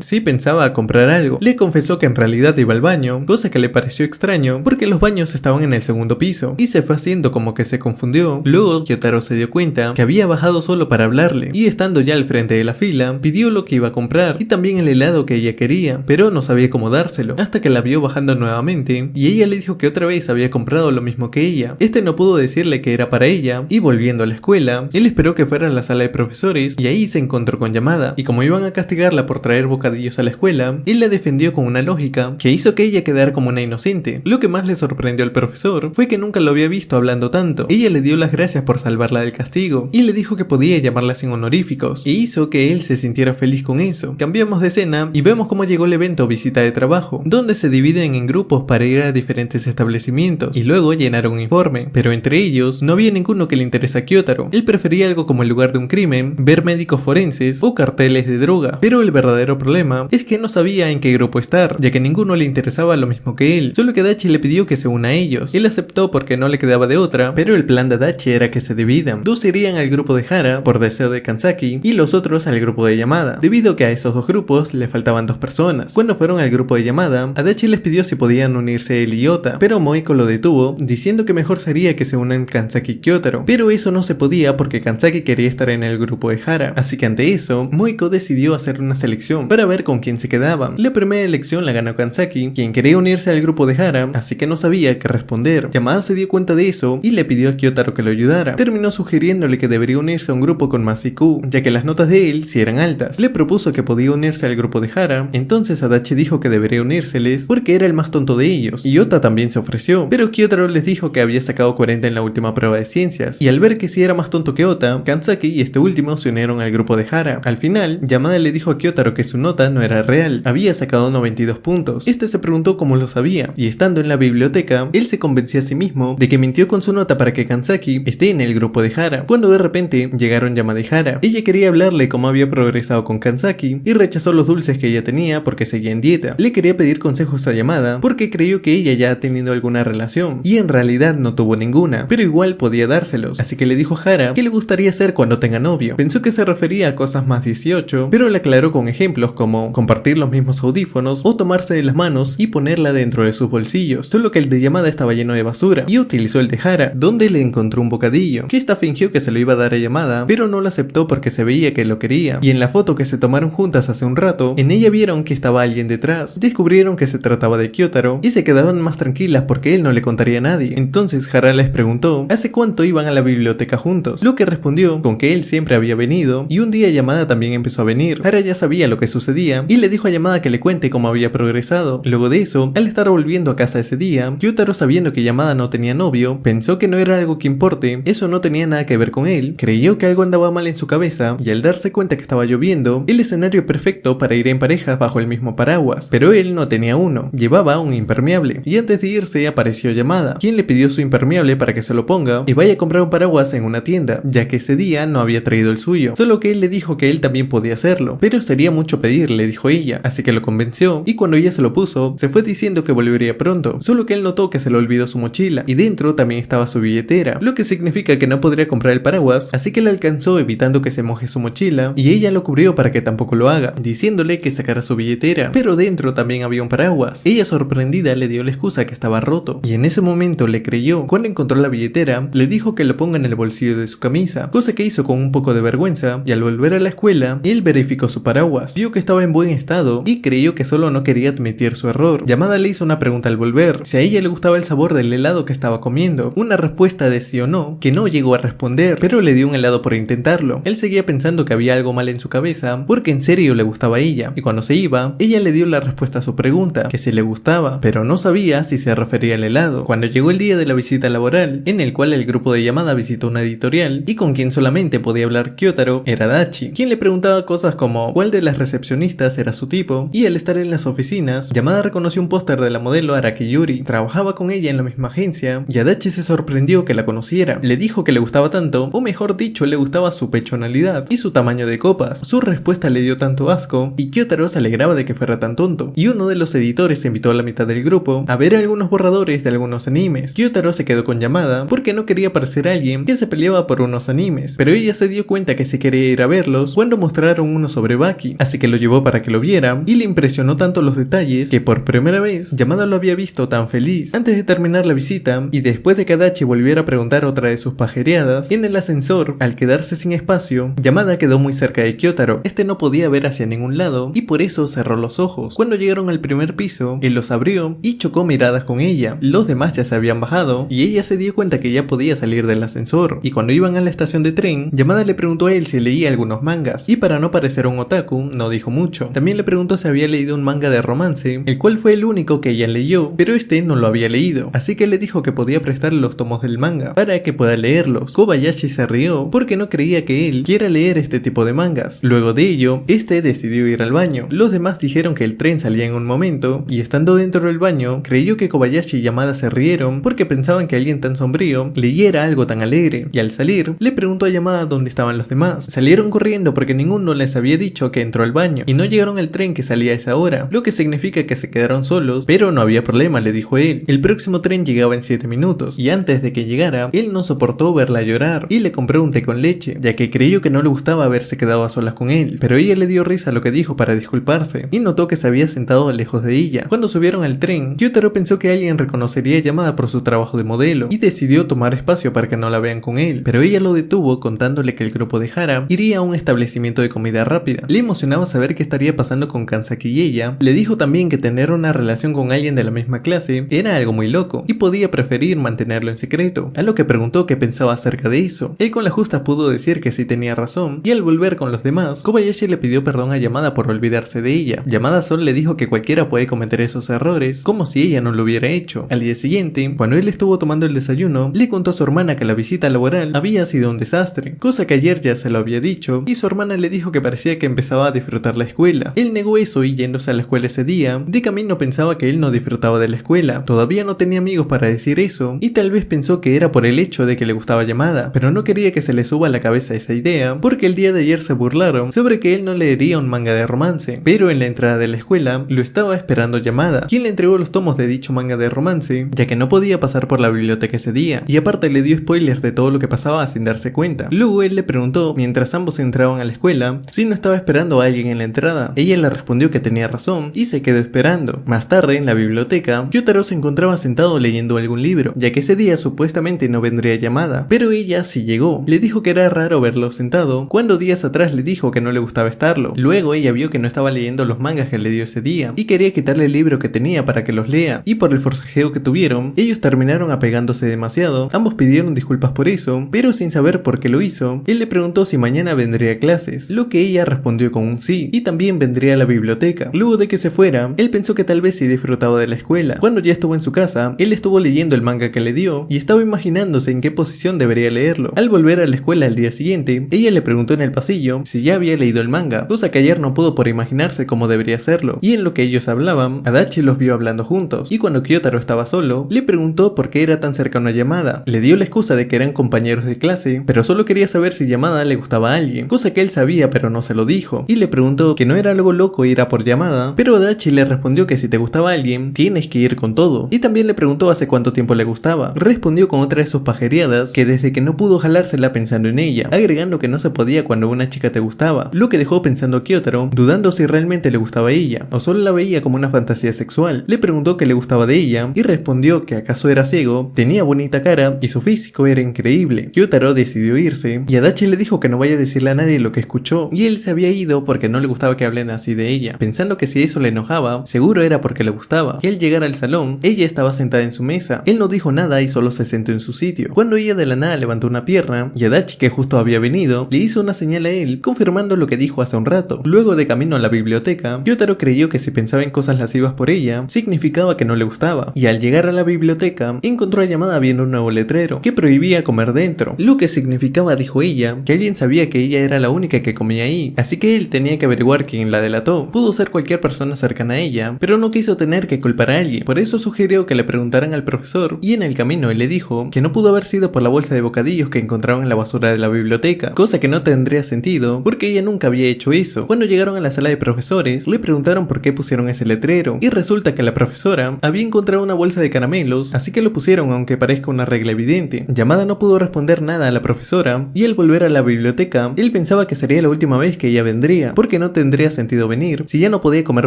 si pensaba comprar algo. Le confesó que en realidad iba al baño, cosa que le pareció extraño porque los baños estaban en el segundo piso, y se fue haciendo como que se confundió. Luego Kyotaro se dio cuenta que había bajado solo para hablarle, y estando ya al frente de la fila, pidió lo que iba a comprar y también el helado que ella quería, pero no sabía cómo dárselo, hasta que la vio bajando nuevamente y ella le dijo que otra vez había comprado lo mismo que ella. Este no pudo decirle que era para ella, y volviendo a la escuela, él esperó que fuera a la sala de profesores y ahí se encontró con Yamada, y como iban a castigarla por traer bocadillos a la escuela, él la defendió con una lógica que hizo que ella quedara como una inocente. Lo que más le sorprendió al profesor fue que nunca lo había visto hablando tanto. Ella le dio las gracias por salvarla del castigo y le dijo que podía llamarla sin honoríficos, e hizo que él se sintiera feliz con eso. Cambiamos de escena y vemos cómo llegó el evento visita de trabajo, donde se dividen en grupos para ir a diferentes establecimientos y luego llenar un informe, pero entre ellos no había ninguno que le interese a Kyotaro. Él prefería algo como el lugar de un crimen, ver médicos forenses o carteles de droga, pero el verdadero problema es que no sabía en qué grupo estar, ya que ninguno le interesaba lo mismo que él, solo que Adachi le pidió que se una a ellos. Él aceptó porque no le quedaba de otra, pero el plan de Adachi era que se dividan. Dos irían al grupo de Hara por deseo de Kanzaki y los otros al grupo de Yamada, debido a que a esos dos grupos le faltaban dos personas. Cuando fueron al grupo de Yamada, Adachi les pidió si podían unirse él y Ota, pero Moiko lo detuvo, diciendo que mejor sería que se unan Kanzaki y Kyotaro, pero eso no se podía porque Kanzaki quería estar en el grupo de Hara, así que ante eso, Moiko decidió hacer una selección para ver con quién se quedaba. La primera elección la ganó Kanzaki, quien quería unirse al grupo de Hara, así que no sabía qué responder. Yamada se dio cuenta de eso y le pidió a Kyotaro que lo ayudara. Terminó sugiriéndole que debería unirse a un grupo con más IQ, ya que las notas de él sí eran altas. Le propuso que podía unirse al grupo de Hara, entonces Adachi dijo que debería unírseles porque era el más tonto de ellos, y Ota también se ofreció, pero Kyotaro les dijo que había sacado 40 en la última prueba de ciencias, y al ver que sí era más tonto que Ota, Kanzaki y este último se unieron al grupo de Hara. Al final, Yamada le dijo a Kyotaro que su nota no era real, había sacado 92 puntos. Este se preguntó cómo lo sabía, y estando en la biblioteca, él se convenció a sí mismo de que mintió con su nota para que Kanzaki esté en el grupo de Hara. Cuando de repente llegaron Yamada y Hara, ella quería hablarle cómo había progresado con Kanzaki y rechazó los dulces que ella tenía porque seguía en dieta. Le quería pedir consejos a Yamada porque creyó que ella ya ha tenido alguna relación y en realidad no tuvo ninguna, pero igual podía dárselos, así que le dijo a Hara que le gustaría hacer cuando tenga novio. Pensó que se refería a cosas más 18, pero le aclaró con ejemplos como compartir los mismos audífonos o tomarse de las manos y ponerla dentro de sus bolsillos, solo que el de Yamada estaba lleno de basura y utilizó el de Hara, donde le encontró un bocadillo, que esta fingió que se lo iba a dar a Yamada, pero no lo aceptó porque se veía que lo quería, y en la foto que se tomaron juntas hace un rato, en ella vieron que estaba alguien detrás. Descubrieron que se trataba de Kyotaro y se quedaban más tranquilas porque él no le contaría a nadie. Entonces Hara les preguntó hace cuánto iban a la biblioteca juntos, lo que respondió con que él siempre había venido y un día Yamada también empezó a venir. Hara ya sabía lo que sucedía y le dijo a Yamada que le cuente cómo había progresado. Luego de eso, al estar volviendo a casa ese día, Kyotaro, sabiendo que Yamada no tenía novio, pensó que no era algo que importe, eso no tenía nada que ver con él, creyó que algo andaba mal en su cabeza y al darse cuenta que estaba lloviendo, el escenario perfecto para ir en pareja bajo el mismo paraguas, pero él no tenía uno, llevaba un impermeable y antes de irse apareció Yamada, quien le pidió su impermeable para que se lo ponga y vaya a comprar un paraguas en una tienda, ya que ese día no había traído el suyo, solo que él le dijo que él también podía hacerlo, pero sería mucho pedir, le dijo ella, así que lo convenció y cuando ella se lo puso, se fue diciendo que volvería pronto, solo que él notó que se le olvidó su mochila y dentro también estaba su billetera, lo que significa que no podría comprar el paraguas, así que le alcanzó evitando que se moje su mochila y ella lo cubrió para que tampoco lo haga, diciéndole que sacara su billetera, pero dentro también había un paraguas. Ella sorprendida le dio la excusa que estaba roto y en ese momento le creyó. Cuando encontró la billetera, le dijo que lo ponga en el bolsillo de su camisa, cosa que hizo con un poco de vergüenza y al volver a la escuela, él verificó su paraguas, vio que estaba en buen estado y creyó que solo no quería admitir su error. Yamada le hizo una pregunta al volver, si a ella le gustaba el sabor del helado que estaba comiendo, una respuesta de sí o no, que no llegó a responder, pero le dio un helado por intentarlo. Él seguía pensando que había algo mal en su cabeza, porque en serio le gustaba a ella, y cuando se iba, ella le dio la respuesta a su pregunta, que si le gustaba, pero no sabía si se refería al helado. Cuando llegó el día de la visita laboral, en el cual el grupo de Yamada visitó una editorial, y con quien solamente podía hablar Kyotaro, era Adachi, quien le preguntaba cosas como cuál de las recepcionistas era su tipo, y al estar en las oficinas, Yamada reconoció un póster de la modelo Araki Yuri, trabajaba con ella en la misma agencia, y Adachi se sorprendió que la conociera, le dijo que le gustaba tanto, o mejor dicho, le gustaba su pechonalidad y su tamaño de copas. Su respuesta le dio tanto asco, y Kyotaro se alegraba de que fuera tan tonto, y uno de los editores invitó a la mitad del grupo a ver algunos borradores de algunos animes. Kyotaro se quedó con Yamada porque no quería parecer alguien que se peleaba por unos animes, pero pero ella se dio cuenta que sí quería ir a verlos cuando mostraron uno sobre Baki, así que lo llevó para que lo viera y le impresionó tanto los detalles que por primera vez Yamada lo había visto tan feliz. Antes de terminar la visita y después de que Adachi volviera a preguntar otra de sus pajereadas, en el ascensor, al quedarse sin espacio, Yamada quedó muy cerca de Kyotaro. Este no podía ver hacia ningún lado y por eso cerró los ojos. Cuando llegaron al primer piso, él los abrió y chocó miradas con ella. Los demás ya se habían bajado y ella se dio cuenta que ya podía salir del ascensor, y cuando iban a la estación de tren, Yamada le preguntó a él si leía algunos mangas, y para no parecer un otaku, no dijo mucho. También le preguntó si había leído un manga de romance, el cual fue el único que ella leyó, pero este no lo había leído, así que le dijo que podía prestarle los tomos del manga para que pueda leerlos. Kobayashi se rió porque no creía que él quiera leer este tipo de mangas. Luego de ello, este decidió ir al baño. Los demás dijeron que el tren salía en un momento, y estando dentro del baño, creyó que Kobayashi y Yamada se rieron porque pensaban que alguien tan sombrío leyera algo tan alegre, y al salir, le preguntó a Yamada dónde estaban los demás. Salieron corriendo porque ninguno les había dicho que entró al baño, y no llegaron al tren que salía a esa hora, lo que significa que se quedaron solos, pero no había problema, le dijo él. El próximo tren llegaba en 7 minutos, y antes de que llegara, él no soportó verla llorar, y le compró un té con leche, ya que creyó que no le gustaba haberse quedado a solas con él, pero ella le dio risa a lo que dijo para disculparse, y notó que se había sentado lejos de ella. Cuando subieron al tren, Kyotaro pensó que alguien reconocería a Yamada por su trabajo de modelo, y decidió tomar espacio para que no la vean con él, pero ella lo detuvo contándole que el grupo de Hara iría a un establecimiento de comida rápida. Le emocionaba saber qué estaría pasando con Kansaki, y ella le dijo también que tener una relación con alguien de la misma clase era algo muy loco, y podía preferir mantenerlo en secreto, a lo que preguntó qué pensaba acerca de eso. Él con la justa pudo decir que sí tenía razón, y al volver con los demás, Kobayashi le pidió perdón a Yamada por olvidarse de ella. Yamada solo le dijo que cualquiera puede cometer esos errores, como si ella no lo hubiera hecho. Al día siguiente, cuando él estuvo tomando el desayuno, le contó a su hermana que la visita laboral había sido un desastre, cosa que ayer ya se lo había dicho, y su hermana le dijo que parecía que empezaba a disfrutar la escuela. Él negó eso y yéndose a la escuela ese día, de camino pensaba que él no disfrutaba de la escuela, todavía no tenía amigos para decir eso, y tal vez pensó que era por el hecho de que le gustaba Yamada, pero no quería que se le suba a la cabeza esa idea, porque el día de ayer se burlaron sobre que él no leería un manga de romance, pero en la entrada de la escuela lo estaba esperando Yamada, quien le entregó los tomos de dicho manga de romance, ya que no podía pasar por la biblioteca ese día, y aparte le dio spoilers de todo lo que pasaba sin darse cuenta. Luego él le preguntó, mientras ambos entraban a la escuela, si no estaba esperando a alguien en la entrada. Ella le respondió que tenía razón, y se quedó esperando. Más tarde, en la biblioteca, Kyotaro se encontraba sentado leyendo algún libro, ya que ese día supuestamente no vendría Yamada, pero ella sí llegó. Le dijo que era raro verlo sentado, cuando días atrás le dijo que no le gustaba estarlo. Luego ella vio que no estaba leyendo los mangas que le dio ese día, y quería quitarle el libro que tenía para que los lea, y por el forcejeo que tuvieron, ellos terminaron apegándose demasiado. Ambos pidieron disculpas por eso, pero sin saber por qué lo hizo. Él le preguntó si mañana vendría a clases, lo que ella respondió con un sí, y también vendría a la biblioteca. Luego de que se fuera, él pensó que tal vez sí disfrutaba de la escuela. Cuando ya estuvo en su casa, él estuvo leyendo el manga que le dio, y estaba imaginándose en qué posición debería leerlo. Al volver a la escuela al día siguiente, ella le preguntó en el pasillo si ya había leído el manga, cosa que ayer no pudo por imaginarse cómo debería hacerlo, y en lo que ellos hablaban, Adachi los vio hablando juntos, y cuando Kyotaro estaba solo, le preguntó por qué era tan cercano a Yamada. Le dio la excusa de que eran compañeros de clase, pero solo quería saber si Yamada le gustaba a alguien, cosa que él sabía pero no se lo dijo, y le preguntó que no era algo loco ir a por Yamada, pero Adachi le respondió que si te gustaba a alguien, tienes que ir con todo, y también le preguntó hace cuánto tiempo le gustaba. Respondió con otra de sus pajereadas que desde que no pudo jalársela pensando en ella, agregando que no se podía cuando una chica te gustaba, lo que dejó pensando a Kyotaro, dudando si realmente le gustaba a ella, o solo la veía como una fantasía sexual. Le preguntó qué le gustaba de ella, y respondió que acaso era ciego, tenía bonita cara, y su físico era increíble. Kyotaro decidió irse, y Adachi le dijo que no vaya a decirle a nadie lo que escuchó, y él se había ido porque no le gustaba que hablen así de ella, pensando que si eso le enojaba, seguro era porque le gustaba. Y al llegar al salón, ella estaba sentada en su mesa, él no dijo nada y solo se sentó en su sitio, cuando ella de la nada levantó una pierna, y Adachi, que justo había venido, le hizo una señal a él, confirmando lo que dijo hace un rato. Luego de camino a la biblioteca, Kyotaro creyó que si pensaba en cosas lascivas por ella, significaba que no le gustaba, y al llegar a la biblioteca, encontró a Yamada viendo un nuevo letrero, que prohibía comer dentro, lo que significaba, dijo ella, que alguien sabía que ella era la única que comía ahí, así que él tenía que averiguar quién la delató. Pudo ser cualquier persona cercana a ella, pero no quiso tener que culpar a alguien, por eso sugirió que le preguntaran al profesor, y en el camino él le dijo que no pudo haber sido por la bolsa de bocadillos que encontraron en la basura de la biblioteca, cosa que no tendría sentido, porque ella nunca había hecho eso. Cuando llegaron a la sala de profesores, le preguntaron por qué pusieron ese letrero, y resulta que la profesora había encontrado una bolsa de caramelos, así que lo pusieron aunque parezca una regla evidente. Yamada no pudo responder nada a la profesora, ella, y al volver a la biblioteca, él pensaba que sería la última vez que ella vendría, porque no tendría sentido venir si ya no podía comer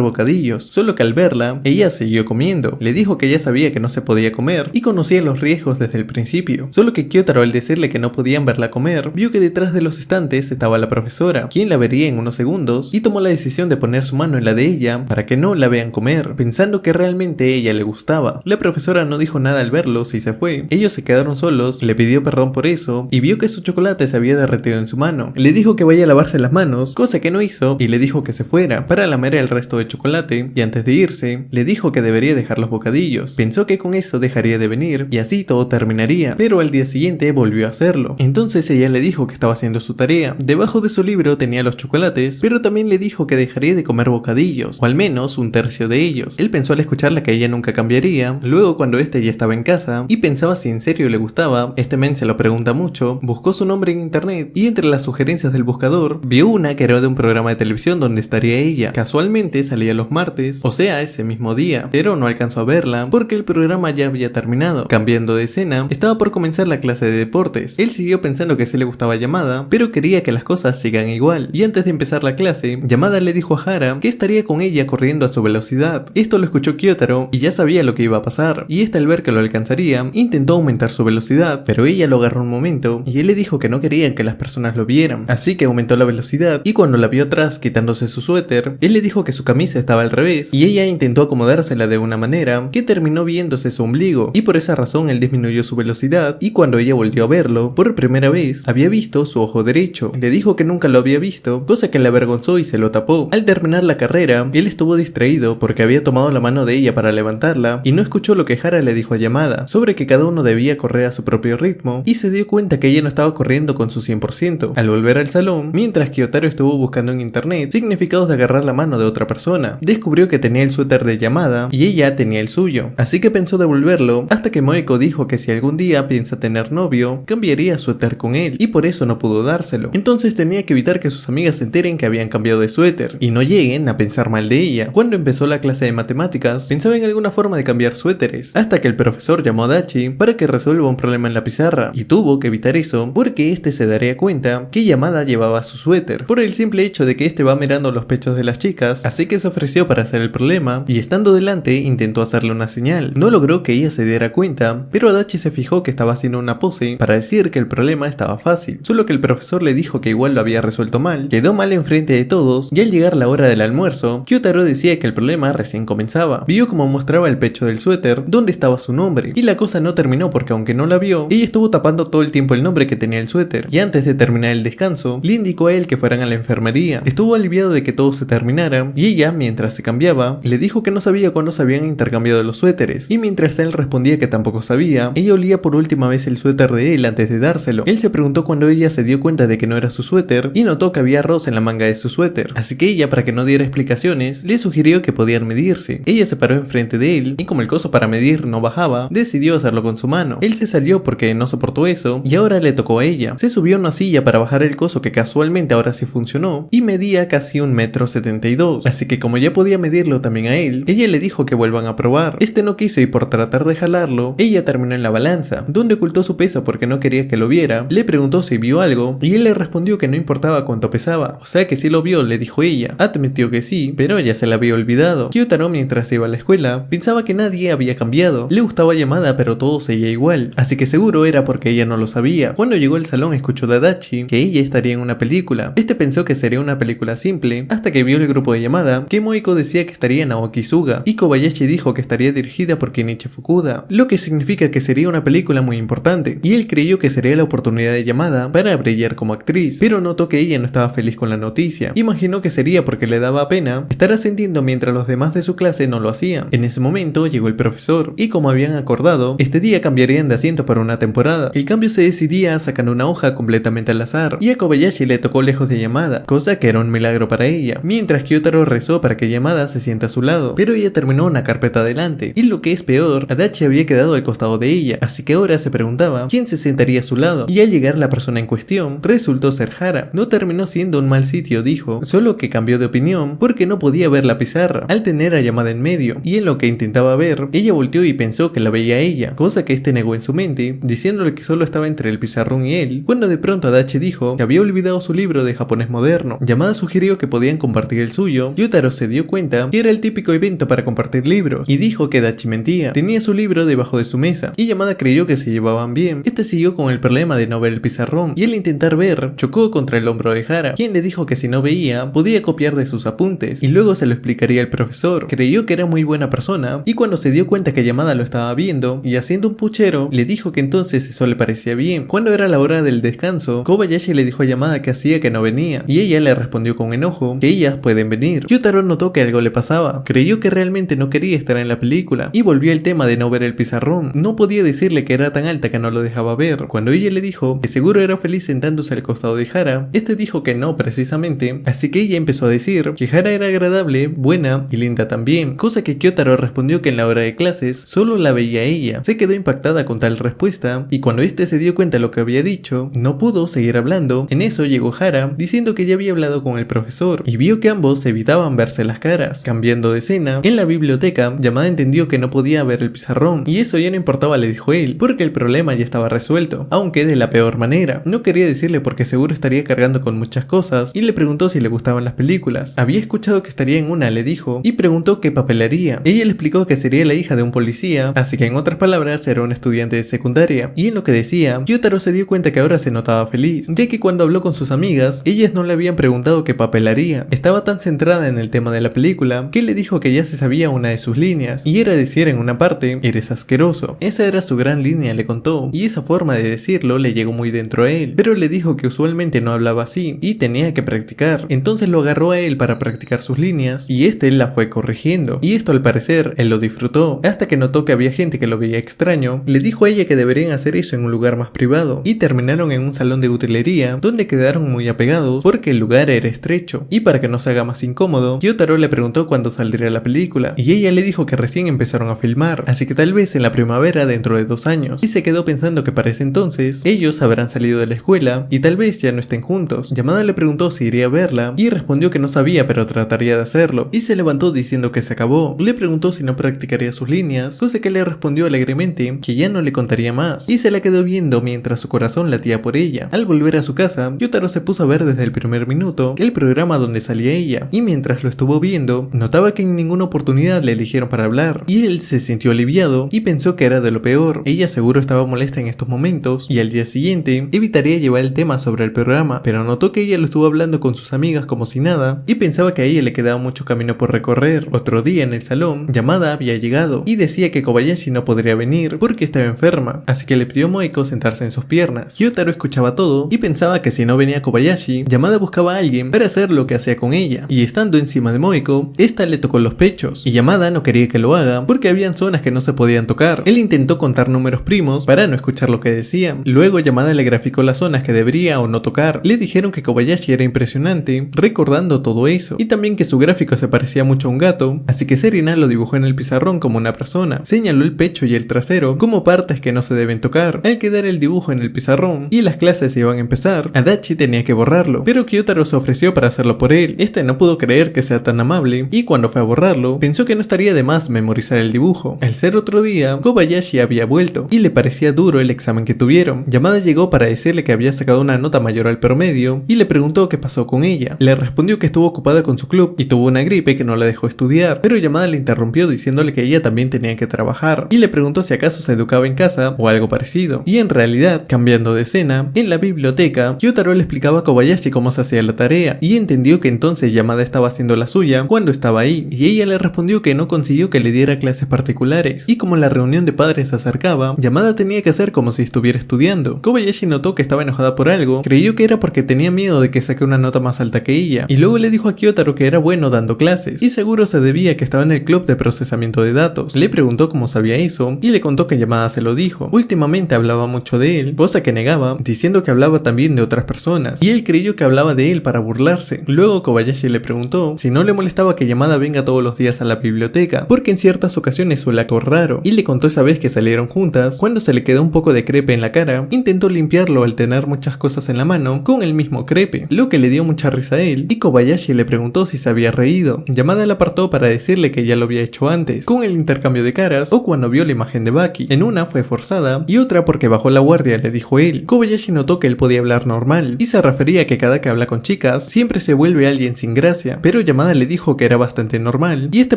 bocadillos, solo que al verla, ella siguió comiendo. Le dijo que ya sabía que no se podía comer y conocía los riesgos desde el principio, solo que Kyotaro, al decirle que no podían verla comer, vio que detrás de los estantes estaba la profesora, quien la vería en unos segundos, y tomó la decisión de poner su mano en la de ella para que no la vean comer, pensando que realmente ella le gustaba. La profesora no dijo nada al verlos y se fue. Ellos se quedaron solos, le pidió perdón por eso y vio que su chocolate se había derretido en su mano. Le dijo que vaya a lavarse las manos, cosa que no hizo, y le dijo que se fuera para lamer el resto de chocolate, y antes de irse, le dijo que debería dejar los bocadillos. Pensó que con eso dejaría de venir y así todo terminaría, pero al día siguiente volvió a hacerlo. Entonces ella le dijo que estaba haciendo su tarea. Debajo de su libro tenía los chocolates, pero también le dijo que dejaría de comer bocadillos, o al menos un tercio de ellos. Él pensó al escucharla que ella nunca cambiaría. Luego, cuando este ya estaba en casa y pensaba si en serio le gustaba, este men se lo pregunta mucho, buscó su nombre en internet y entre las sugerencias del buscador vio una que era de un programa de televisión donde estaría ella. Casualmente salía los martes, o sea ese mismo día, pero no alcanzó a verla porque el programa ya había terminado. Cambiando de escena, estaba por comenzar la clase de deportes. Él siguió pensando que sí le gustaba Yamada, pero quería que las cosas sigan igual, y antes de empezar la clase, Yamada le dijo a Hara que estaría con ella corriendo a su velocidad. Esto lo escuchó Kyotaro y ya sabía lo que iba a pasar, y esta, al ver que lo alcanzaría, intentó aumentar su velocidad, pero ella lo agarró un momento y él le dijo que no quería que las personas lo vieran, así que aumentó la velocidad, y cuando la vio atrás quitándose su suéter, él le dijo que su camisa estaba al revés y ella intentó acomodársela de una manera que terminó viéndose su ombligo, y por esa razón él disminuyó su velocidad, y cuando ella volvió a verlo por primera vez había visto su ojo derecho. Le dijo que nunca lo había visto, cosa que le avergonzó y se lo tapó. Al terminar la carrera, él estuvo distraído porque había tomado la mano de ella para levantarla y no escuchó lo que Hara le dijo a Yamada sobre que cada uno debía correr a su propio ritmo, y se dio cuenta que ella no estaba corriendo con su 100%. Al volver al salón, mientras Kyotaro estuvo buscando en internet significados de agarrar la mano de otra persona, descubrió que tenía el suéter de Yamada y ella tenía el suyo, así que pensó devolverlo hasta que Moeko dijo que si algún día piensa tener novio, cambiaría suéter con él, y por eso no pudo dárselo. Entonces tenía que evitar que sus amigas se enteren que habían cambiado de suéter y no lleguen a pensar mal de ella. Cuando empezó la clase de matemáticas, pensaba en alguna forma de cambiar suéteres, hasta que el profesor llamó a Dachi para que resuelva un problema en la pizarra, y tuvo que evitar eso porque este se daría cuenta que Yamada llevaba su suéter, por el simple hecho de que este va mirando los pechos de las chicas, así que se ofreció para hacer el problema, y estando delante intentó hacerle una señal. No logró que ella se diera cuenta, pero Adachi se fijó que estaba haciendo una pose para decir que el problema estaba fácil, solo que el profesor le dijo que igual lo había resuelto mal, quedó mal enfrente de todos, y al llegar la hora del almuerzo, Kyotaro decía que el problema recién comenzaba. Vio cómo mostraba el pecho del suéter donde estaba su nombre, y la cosa no terminó porque aunque no la vio, ella estuvo tapando todo el tiempo el nombre que tenía el suéter, y antes de terminar el descanso, le indicó a él que fueran a la enfermería. Estuvo aliviado de que todo se terminara, y ella, mientras se cambiaba, le dijo que no sabía cuándo se habían intercambiado los suéteres, y mientras él respondía que tampoco sabía, ella olía por última vez el suéter de él antes de dárselo. Él se preguntó cuando ella se dio cuenta de que no era su suéter, y notó que había arroz en la manga de su suéter, así que ella, para que no diera explicaciones, le sugirió que podían medirse. Ella se paró enfrente de él, y como el coso para medir no bajaba, decidió hacerlo con su mano. Él se salió porque no soportó eso, y ahora le tocó a ella. Se subió a una silla para bajar el coso que casualmente ahora sí funcionó, y medía casi 1,72 m, así que como ya podía medirlo también a él, ella le dijo que vuelvan a probar. Este no quiso y por tratar de jalarlo, ella terminó en la balanza, donde ocultó su peso porque no quería que lo viera. Le preguntó si vio algo, y él le respondió que no importaba cuánto pesaba, o sea que si lo vio, le dijo ella. Admitió que sí, pero ya se la había olvidado. Kyotaro, mientras iba a la escuela, pensaba que nadie había cambiado. Le gustaba Yamada, pero todo seguía igual, así que seguro era porque ella no lo sabía. Cuando llegó al salón, escuchó de Adachi que ella estaría en una película. Este pensó que sería una película simple, hasta que vio el grupo de Yamada, que Moeko decía que estaría en Aoki Suga, y Kobayashi dijo que estaría dirigida por Kenichi Fukuda, lo que significa que sería una película muy importante, y él creyó que sería la oportunidad de Yamada para brillar como actriz, pero notó que ella no estaba feliz con la noticia. Imaginó que sería porque le daba pena estar ascendiendo mientras los demás de su clase no lo hacían. En ese momento llegó el profesor, y como habían acordado, este día cambiarían de asiento para una temporada. El cambio se decidía sacando una hoja completamente al azar, y a Kobayashi le tocó lejos de Yamada, cosa que era un milagro para ella, mientras Kyotaro rezó para que Yamada se sienta a su lado, pero ella terminó una carpeta adelante, y lo que es peor, Adachi había quedado al costado de ella, así que ahora se preguntaba quién se sentaría a su lado, y al llegar la persona en cuestión, resultó ser Hara. No terminó siendo un mal sitio, dijo, solo que cambió de opinión porque no podía ver la pizarra, al tener a Yamada en medio, y en lo que intentaba ver, ella volteó y pensó que la veía a ella, cosa que este negó en su mente, diciéndole que solo estaba entre el pizarrón y él, cuando de pronto Adachi dijo que había olvidado su libro de japonés moderno. Yamada sugirió que podían compartir el suyo. Gyutaro se dio cuenta que era el típico evento para compartir libros y dijo que Adachi mentía. Tenía su libro debajo de su mesa y Yamada creyó que se llevaban bien. Este siguió con el problema de no ver el pizarrón y al intentar ver, chocó contra el hombro de Hara, quien le dijo que si no veía, podía copiar de sus apuntes y luego se lo explicaría al profesor. Creyó que era muy buena persona y cuando se dio cuenta que Yamada lo estaba viendo y haciendo un puchero, le dijo que entonces eso le parecía bien. Cuando era la hora del descanso, Kobayashi le dijo a Yamada que hacía que no venía y ella le respondió con enojo que ellas pueden venir. Gyutaro notó que algo le pasaba, creyó que realmente no quería estar en la película y volvió al tema de no ver el pizarrón. No podía decirle que era tan alta que no lo dejaba ver. Cuando ella le dijo que seguro era feliz sentándose al costado de Hara, este dijo que no precisamente, así que ella empezó a decir que Hara era agradable, buena y linda también, cosa que Kyotaro respondió que en la hora de clases solo la veía ella. Se quedó impactada con tal respuesta y cuando este se dio cuenta de lo que había dicho, no pudo seguir hablando. En eso llegó Hara diciendo que ya había hablado con el profesor y vio que ambos evitaban verse las caras. Cambiando de escena, en la biblioteca, Yamada entendió que no podía ver el pizarrón y eso ya no importaba, le dijo él, porque el problema ya estaba resuelto, aunque de la peor manera. No quería decirle porque seguro estaría cargando con muchas cosas y le preguntó si le gustaban las películas. Había escuchado que estaría en una, le dijo, y preguntó qué papel haría. Ella le explicó que sería la hija de un policía, así que en otras palabras era una estudiante de secundaria, y en lo que decía, Gyutaro se dio cuenta que ahora se notaba feliz, ya que cuando habló con sus amigas, ellas no le habían preguntado qué papel haría. Estaba tan centrada en el tema de la película que le dijo que ya se sabía una de sus líneas, y era decir en una parte, eres asqueroso. Esa era su gran línea, le contó, y esa forma de decirlo le llegó muy dentro a él, pero le dijo que usualmente no hablaba así, y tenía que practicar. Entonces lo agarró a él para practicar sus líneas, y este la fue corrigiendo, y esto al parecer él lo disfrutó, hasta que notó que había gente que lo veía extraño. Le dijo a ella que deberían hacer eso en un lugar más privado, y terminaron en un salón de utilería, donde quedaron muy apegados porque el lugar era estrecho, y para que no se haga más incómodo, Gyutaro le preguntó cuándo saldría la película, y ella le dijo que recién empezaron a filmar, así que tal vez en la primavera dentro de 2 años, y se quedó pensando que para ese entonces, ellos habrán salido de la escuela, y tal vez ya no estén juntos. Yamada le preguntó si iría a verla, y respondió que no sabía pero trataría de hacerlo, y se levantó diciendo que se acabó. Le preguntó si no practicaría sus líneas, cosa que le respondió alegremente que ya no le contaría más, y se la quedó viendo mientras su corazón latía por ella. Al volver a su casa, Gyutaro se puso a ver desde el primer minuto el programa donde salía ella, y mientras lo estuvo viendo, notaba que en ninguna oportunidad le eligieron para hablar, y él se sintió aliviado y pensó que era de lo peor. Ella seguro estaba molesta en estos momentos, y al día siguiente evitaría llevar el tema sobre el programa, pero notó que ella lo estuvo hablando con sus amigas como si nada, y pensaba que a ella le quedaba mucho camino por recorrer. Otro día en el salón, Yamada había llegado, y decía que Kobayashi no podría venir porque estaba enferma, así que le pidió a Moeko sentarse en sus piernas. Gyutaro escuchaba todo y pensaba que si no venía Kobayashi, Yamada buscaba a alguien para hacer lo que hacía con ella, y estando encima de Moeko, esta le tocó los pechos, y Yamada no quería que lo haga porque habían zonas que no se podían tocar. Él intentó contar números primos para no escuchar lo que decían. Luego Yamada le graficó las zonas que debería o no tocar. Le dijeron que Kobayashi era impresionante, recordando todo eso, y también que su gráfico se parecía mucho a un gato, así que Serena lo dibujó en el pizarrón como una persona. Señaló el pecho y el trasero como partes que no se deben tocar. Al quedar el dibujo en el pizarrón y las clases iban a empezar, Adachi tenía que borrarlo, pero Gyutaro se ofreció para hacerlo por él. Este no pudo creer que sea tan amable, y cuando fue a borrarlo, pensó que no estaría de más memorizar el dibujo. Al ser otro día, Kobayashi había vuelto, y le parecía duro el examen que tuvieron. Yamada llegó para decirle que había sacado una nota mayor al promedio, y le preguntó qué pasó con ella. Le respondió que estuvo ocupada con su club, y tuvo una gripe que no la dejó estudiar, pero Yamada le interrumpió diciéndole que ella también tenía que trabajar, y le preguntó si acaso se educaba en casa o algo parecido. Y en realidad, cambiando de escena, en la biblioteca, Gyutaro le explicaba a Kobayashi cómo se hacía la tarea, y entendió que entonces Yamada estaba haciendo la suya cuando estaba ahí, y ella le respondió que no consiguió que le diera clases particulares, y como la reunión de padres se acercaba, Yamada tenía que hacer como si estuviera estudiando. Kobayashi notó que estaba enojada por algo, creyó que era porque tenía miedo de que saque una nota más alta que ella, y luego le dijo a Gyutaro que era bueno dando clases, y seguro se debía a que estaba en el club de procesamiento de datos. Le preguntó cómo sabía eso, y le contó que Yamada se lo dijo. Últimamente hablaba mucho de él, cosa que negaba, diciendo que hablaba también de otras personas, y él creyó que hablaba de él para burlarse. Luego Kobayashi le preguntó si no le molestaba que Yamada venga todos los días a la biblioteca, porque en ciertas ocasiones suele actuar raro, y le contó esa vez que salieron juntas, cuando se le quedó un poco de crepe en la cara, intentó limpiarlo al tener muchas cosas en la mano con el mismo crepe, lo que le dio mucha risa a él, y Kobayashi le preguntó si se había reído. Yamada la apartó para decirle que ya lo había hecho antes, con el intercambio de caras o cuando vio la imagen de Baki. En una fue forzada y otra porque bajó la guardia, le dijo él. Kobayashi notó que él podía hablar normal y se refería a que cada que habla con chicas siempre se vuelve alguien sin gracia, pero Yamada le dijo que era bastante normal y este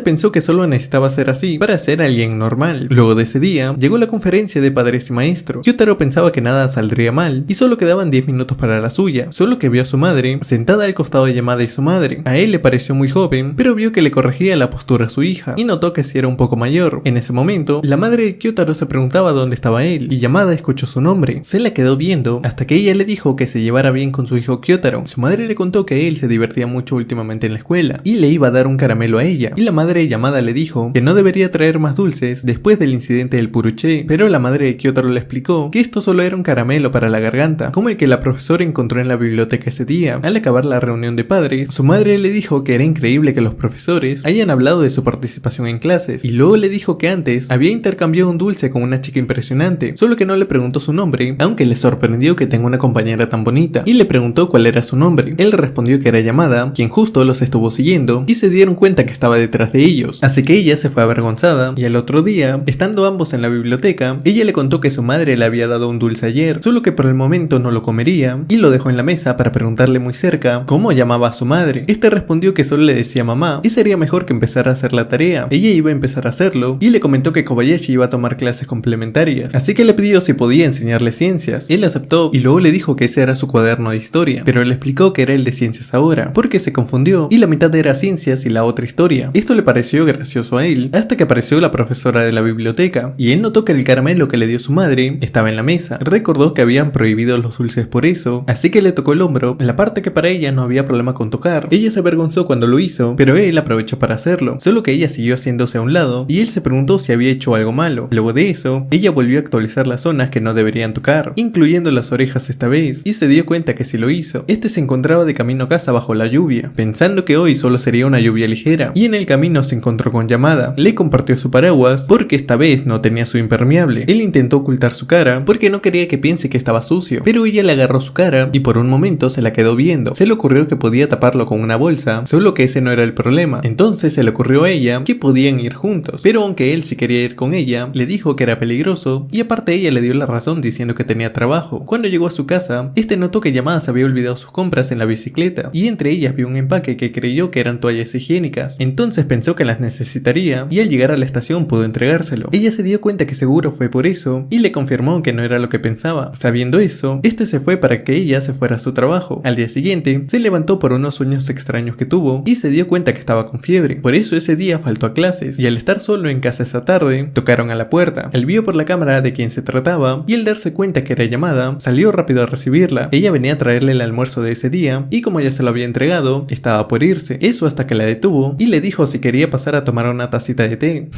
pensó que solo necesitaba ser así para ser alguien normal. Luego de ese día llegó la conferencia de padres y maestros. Kyotaro pensaba que nada saldría mal y solo quedaban 10 minutos para la suya, solo que vio a su madre sentada al costado de Yamada y su madre. A él le pareció muy joven, pero vio que le corregía la postura a su hija y notó que sí era un poco mayor. En ese momento, la madre de Kyotaro se preguntaba dónde estaba él y Yamada escuchó su nombre. Se la quedó viendo hasta que ella le dijo que se llevara bien con su hijo Kyotaro. Su madre le contó que él se divertía mucho últimamente en la escuela y le iba a dar un caramelo a ella, y la madre de Yamada le dijo que no debería traer más dulces después del incidente del puruché, pero la madre de Kyotaro le explicó que esto solo era un caramelo para la garganta, como el que la profesora encontró en la biblioteca ese día. Al acabar la reunión de padres, su madre le dijo que era increíble que los profesores hayan hablado de su participación en clases, y luego le dijo que antes había intercambiado un dulce con una chica impresionante, solo que no le preguntó su nombre, aunque le sorprendió que tenga una compañera tan bonita, y le preguntó cuál era su nombre. Él respondió que era Yamada, quien justo los estuvo siguiendo, y se dieron cuenta que estaba detrás de ellos, así que ella se fue avergonzada, y al otro día, estando ambos en la biblioteca, ella le contó que su madre le había dado un dulce ayer, solo que por el momento no lo comería, y lo dejó en la mesa para preguntarle muy cerca cómo llamaba a su madre. Este respondió que solo le decía mamá, y sería mejor que empezara a hacer la tarea. Ella iba a empezar a hacerlo, y le comentó que Kobayashi iba a tomar clases complementarias, así que le pidió si podía enseñarle ciencias. Él aceptó, y luego le dijo que ese era su cuaderno de historia, pero le explicó que era el de ciencias ahora, porque se confundió, y la mitad era ciencias y la otra historia. Esto le pareció gracioso a él, hasta que apareció la profesora de la biblioteca, y él notó que el caramelo que le dio su madre estaba en la mesa. Recordó que habían prohibido los dulces por eso, así que le tocó el hombro, la parte que para ella no había problema con tocar. Ella se avergonzó cuando lo hizo, pero él aprovechó para hacerlo, solo que ella siguió haciéndose a un lado, y él se preguntó si había hecho algo malo. Luego de eso, ella volvió a actualizar las zonas que no deberían tocar, incluyendo las orejas esta vez, y se dio cuenta que sí lo hizo. Este se encontraba de camino a casa bajo la lluvia, pensando que hoy solo sería una lluvia ligera, y en el camino se encontró con Yamada. Le compartió su paraguas, porque esta vez no tenía su impermeable. Él intentó ocultar su cara, porque no quería que piense que estaba sucio, pero ella le agarró su cara, y por un momento se la quedó viendo. Se le ocurrió que podía taparlo con una bolsa, solo que ese no era el problema. Entonces se le ocurrió a ella que podían ir juntos, pero aunque él sí quería ir con ella, le dijo que era peligroso, y aparte ella le dio la razón diciendo que tenía trabajo. Cuando llegó a su casa, este notó que Yamada se había olvidado sus compras en la bicicleta, y entre ellas vio un empaque que creyó que eran toallas higiénicas. Entonces pensó que las necesitaría, y al llegar a la estación pudo entregárselo. Ella se dio cuenta que seguro fue por eso, y le confirmó que no era lo que pensaba. Sabiendo eso, este se fue para que ella se fuera a su trabajo. Al día siguiente, se levantó por unos sueños extraños que tuvo, y se dio cuenta que estaba con fiebre. Por eso ese día faltó a clases, y al estar solo en casa esa tarde, tocaron a la puerta. Él vio por la cámara de quién se trataba, y al darse cuenta que era Yamada, salió rápido a recibirla. Ella venía a traerle el almuerzo de ese día, y como ya se lo había entregado, estaba por irse. Eso hasta que la detuvo, y le dijo si quería pasar a tomar una tacita de té.